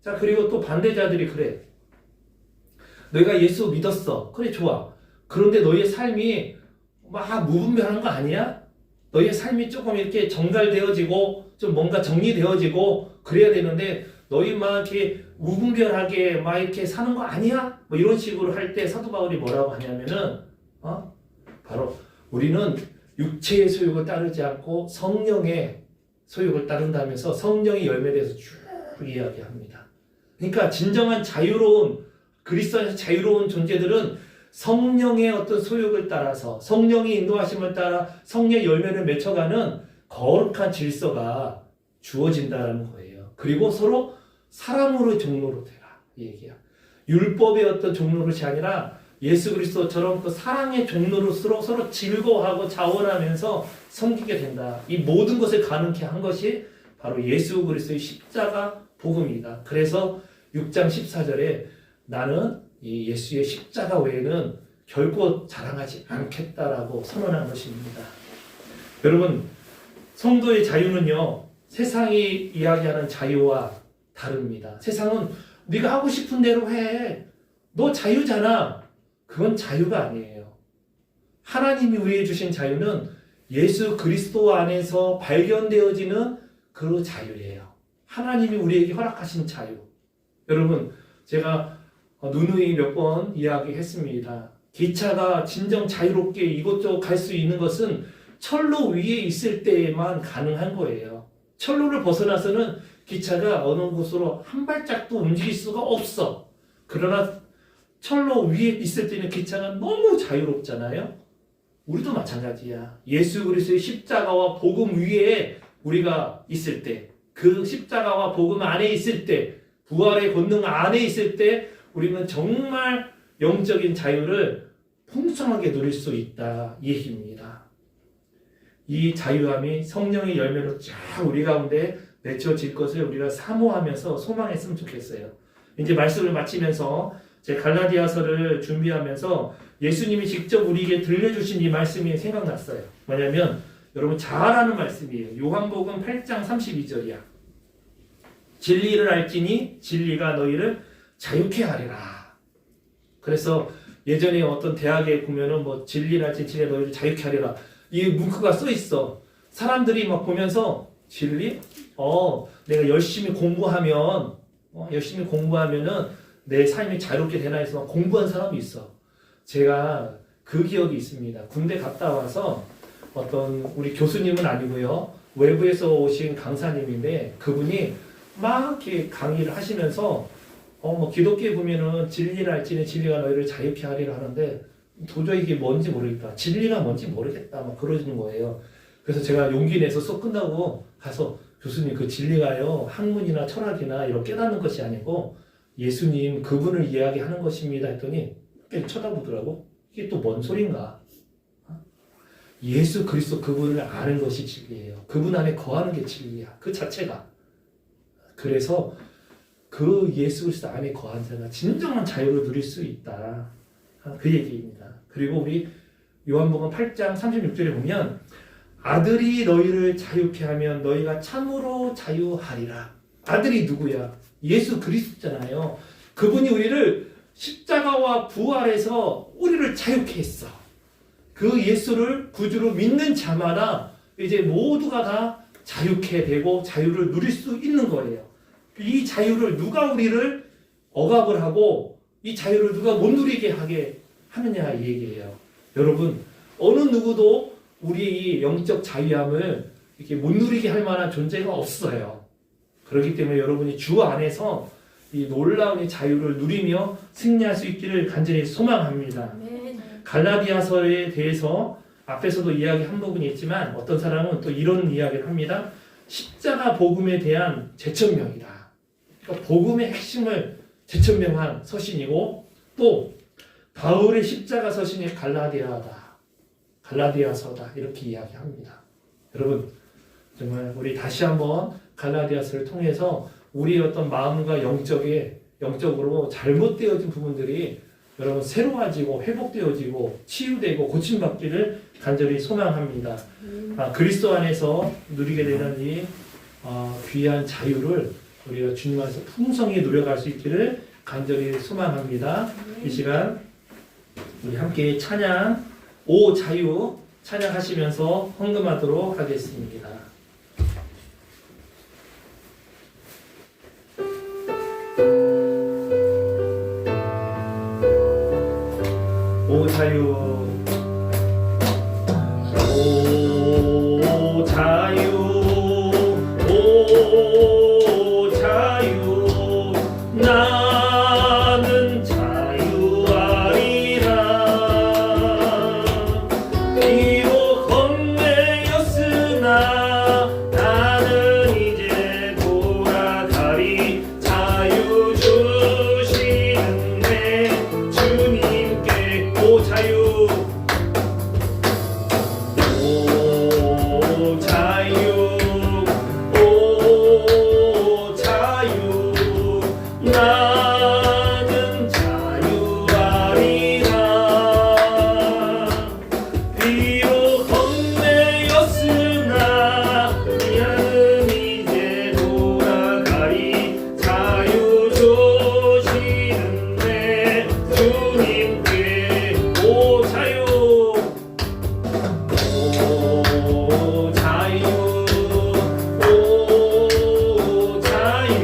자, 그리고 또 반대자들이 그래. 너희가 예수 믿었어. 그래, 좋아. 그런데 너희의 삶이 막 무분별한 거 아니야? 너희의 삶이 조금 이렇게 정갈되어지고 좀 뭔가 정리되어지고 그래야 되는데 너희만 이렇게 무분별하게 막 이렇게 사는 거 아니야? 뭐 이런 식으로 할 때 사도 바울이 뭐라고 하냐면은 바로 우리는 육체의 소욕을 따르지 않고 성령의 소욕을 따른다면서 성령의 열매에 대해서 쭉 이야기합니다. 그러니까 진정한 자유로운 그리스도 안에서 자유로운 존재들은 성령의 어떤 소욕을 따라서 성령의 인도하심을 따라 성령의 열매를 맺혀가는 거룩한 질서가 주어진다는 거예요. 그리고 서로 사랑으로 종로로 되라 이 얘기야. 율법의 어떤 종로릇이 아니라 예수 그리스도처럼 그 사랑의 종로릇으로 서로 즐거워하고 자원하면서 섬기게 된다. 이 모든 것을 가능케 한 것이 바로 예수 그리스도의 십자가 복음이다. 그래서 6장 14절에 나는 이 예수의 십자가 외에는 결코 자랑하지 않겠다라고 선언한 것입니다. 여러분, 성도의 자유는요, 세상이 이야기하는 자유와 다릅니다. 세상은 네가 하고 싶은 대로 해. 너 자유잖아. 그건 자유가 아니에요. 하나님이 우리에게 주신 자유는 예수 그리스도 안에서 발견되어지는 그 자유예요. 하나님이 우리에게 허락하신 자유. 여러분, 제가 누누이 몇 번 이야기했습니다. 기차가 진정 자유롭게 이곳저곳 갈 수 있는 것은 철로 위에 있을 때에만 가능한 거예요. 철로를 벗어나서는 기차가 어느 곳으로 한 발짝도 움직일 수가 없어. 그러나 철로 위에 있을 때는 기차가 너무 자유롭잖아요. 우리도 마찬가지야. 예수 그리스도의 십자가와 복음 위에 우리가 있을 때, 그 십자가와 복음 안에 있을 때, 부활의 권능 안에 있을 때 우리는 정말 영적인 자유를 풍성하게 누릴 수 있다 이 얘기입니다. 이 자유함이 성령의 열매로 쫙 우리 가운데 맺혀질 것을 우리가 사모하면서 소망했으면 좋겠어요. 이제 말씀을 마치면서 제 갈라디아서를 준비하면서 예수님이 직접 우리에게 들려주신 이 말씀이 생각났어요. 뭐냐면 여러분 잘 아는 말씀이에요. 요한복음 8장 32절이야. 진리를 알지니 진리가 너희를 자유케 하리라. 그래서 예전에 어떤 대학에 보면은 뭐 진리를 알지 진리가 너희를 자유케 하리라. 이 문구가 써 있어. 사람들이 막 보면서 진리? 내가 열심히 공부하면은 내 삶이 자유롭게 되나 해서 공부한 사람이 있어. 제가 그 기억이 있습니다. 군대 갔다 와서 어떤 우리 교수님은 아니고요. 외부에서 오신 강사님인데 그분이 막 이렇게 강의를 하시면서 뭐 기독교에 보면은 진리를 알지니 진리가 너희를 자유케 하리라 하는데 도저히 이게 뭔지 모르겠다. 진리가 뭔지 모르겠다. 막 그러시는 거예요. 그래서 제가 용기 내서 수업 끝나고 가서 교수님 그 진리가요 학문이나 철학이나 이런 깨닫는 것이 아니고 예수님 그분을 이야기하는 것입니다 했더니 이렇게 쳐다보더라고. 이게 또 뭔 소린가? 예수 그리스도 그분을 아는 것이 진리예요. 그분 안에 거하는 게 진리야. 그 자체가. 그래서 그 예수 그리스도 안에 거한 자가 진정한 자유를 누릴 수 있다. 그 얘기입니다. 그리고 우리 요한복음 8장 36절에 보면 아들이 너희를 자유케 하면 너희가 참으로 자유하리라. 아들이 누구야? 예수 그리스도잖아요. 그분이 우리를 십자가와 부활해서 우리를 자유케 했어. 그 예수를 구주로 믿는 자마다 이제 모두가 다 자유케 되고 자유를 누릴 수 있는 거예요. 이 자유를 누가 우리를 억압을 하고 이 자유를 누가 못 누리게 하게 하느냐 이 얘기예요. 여러분 어느 누구도 우리의 이 영적 자유함을 이렇게 못 누리게 할 만한 존재가 없어요. 그렇기 때문에 여러분이 주 안에서 이 놀라운 이 자유를 누리며 승리할 수 있기를 간절히 소망합니다. 갈라디아서에 대해서 앞에서도 이야기한 부분이 있지만 어떤 사람은 또 이런 이야기를 합니다. 십자가 복음에 대한 재천명이다. 그러니까 복음의 핵심을 재천명한 서신이고 또 바울의 십자가 서신이 갈라디아서다 이렇게 이야기합니다. 여러분 정말 우리 다시 한번 갈라디아서를 통해서 우리의 어떤 마음과 영적으로 잘못되어진 부분들이 여러분 새로워지고 회복되어지고 치유되고 고침받기를 간절히 소망합니다. 그리스도 안에서 누리게 되는 이 귀한 자유를 우리가 주님 안에서 풍성히 누려갈 수 있기를 간절히 소망합니다. 이 시간 우리 함께 찬양 오 자유 찬양하시면서 헌금하도록 하겠습니다. 자유 오 자유 오 자유 나는 자유하리라 비록 헛내였으나 나는 이제 돌아가리 자유 주시는 내 주님께 오 자유 오 자유 오 자유 나는 자유하리라 비록 헛내였으나 나는 이제 돌아가리 자유 주시는 내 주님께 오 자유 오 자유 오 자유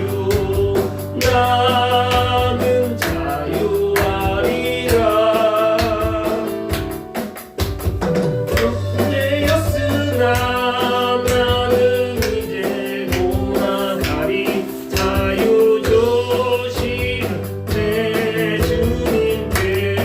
나는 자유하리라 헛되었으나 나는 이제 돌아가리 자유 주시는 내 주님께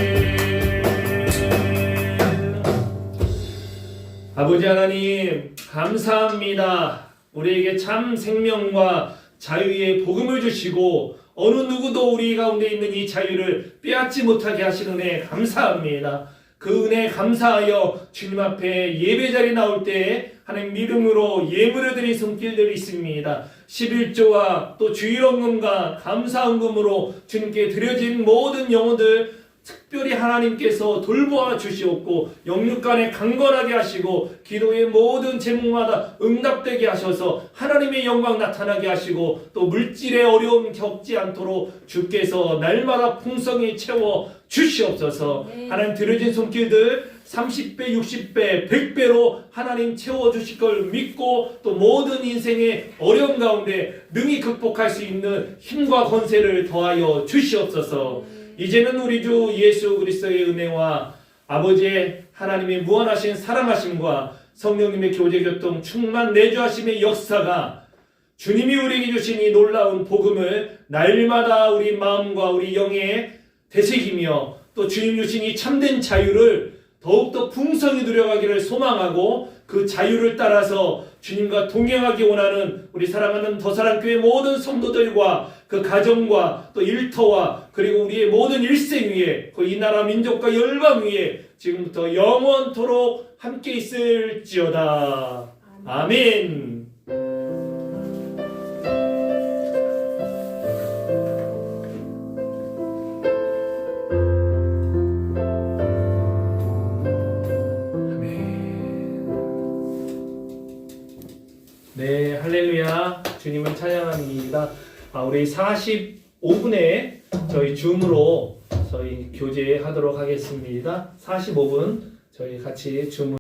아버지 하나님 감사합니다. 우리에게 참 생명과 자유의 복음을 주시고 어느 누구도 우리 가운데 있는 이 자유를 빼앗지 못하게 하시는 은혜 감사합니다. 그 은혜 감사하여 주님 앞에 예배자리 나올 때 하나님 믿음으로 예물을 드린 손길들이 있습니다. 11조와 또 주일헌금과 감사헌금으로 주님께 드려진 모든 영혼들 특별히 하나님께서 돌보아 주시옵고 영육간에 강건하게 하시고 기도의 모든 제목마다 응답되게 하셔서 하나님의 영광 나타나게 하시고 또 물질의 어려움 겪지 않도록 주께서 날마다 풍성히 채워 주시옵소서. 하나님 드려진 손길들 30배, 60배, 100배로 하나님 채워주실 걸 믿고 또 모든 인생의 어려움 가운데 능히 극복할 수 있는 힘과 권세를 더하여 주시옵소서. 이제는 우리 주 예수 그리스도의 은혜와 아버지의 하나님의 무한하신 사랑하심과 성령님의 교제교통 충만 내주하심의 역사가 주님이 우리에게 주신 이 놀라운 복음을 날마다 우리 마음과 우리 영에 되새기며 또 주님 주신 이 참된 자유를 더욱더 풍성히 누려가기를 소망하고 그 자유를 따라서 주님과 동행하기 원하는 우리 사랑하는 더사랑교회 모든 성도들과 그 가정과 또 일터와 그리고 우리의 모든 일생 위에 그 이 나라 민족과 열방 위에 지금부터 영원토록 함께 있을지어다. 아멘. 네, 할렐루야. 주님을 찬양합니다. 우리 45분에 저희 줌으로 저희 교제하도록 하겠습니다. 45분 저희 같이 줌으로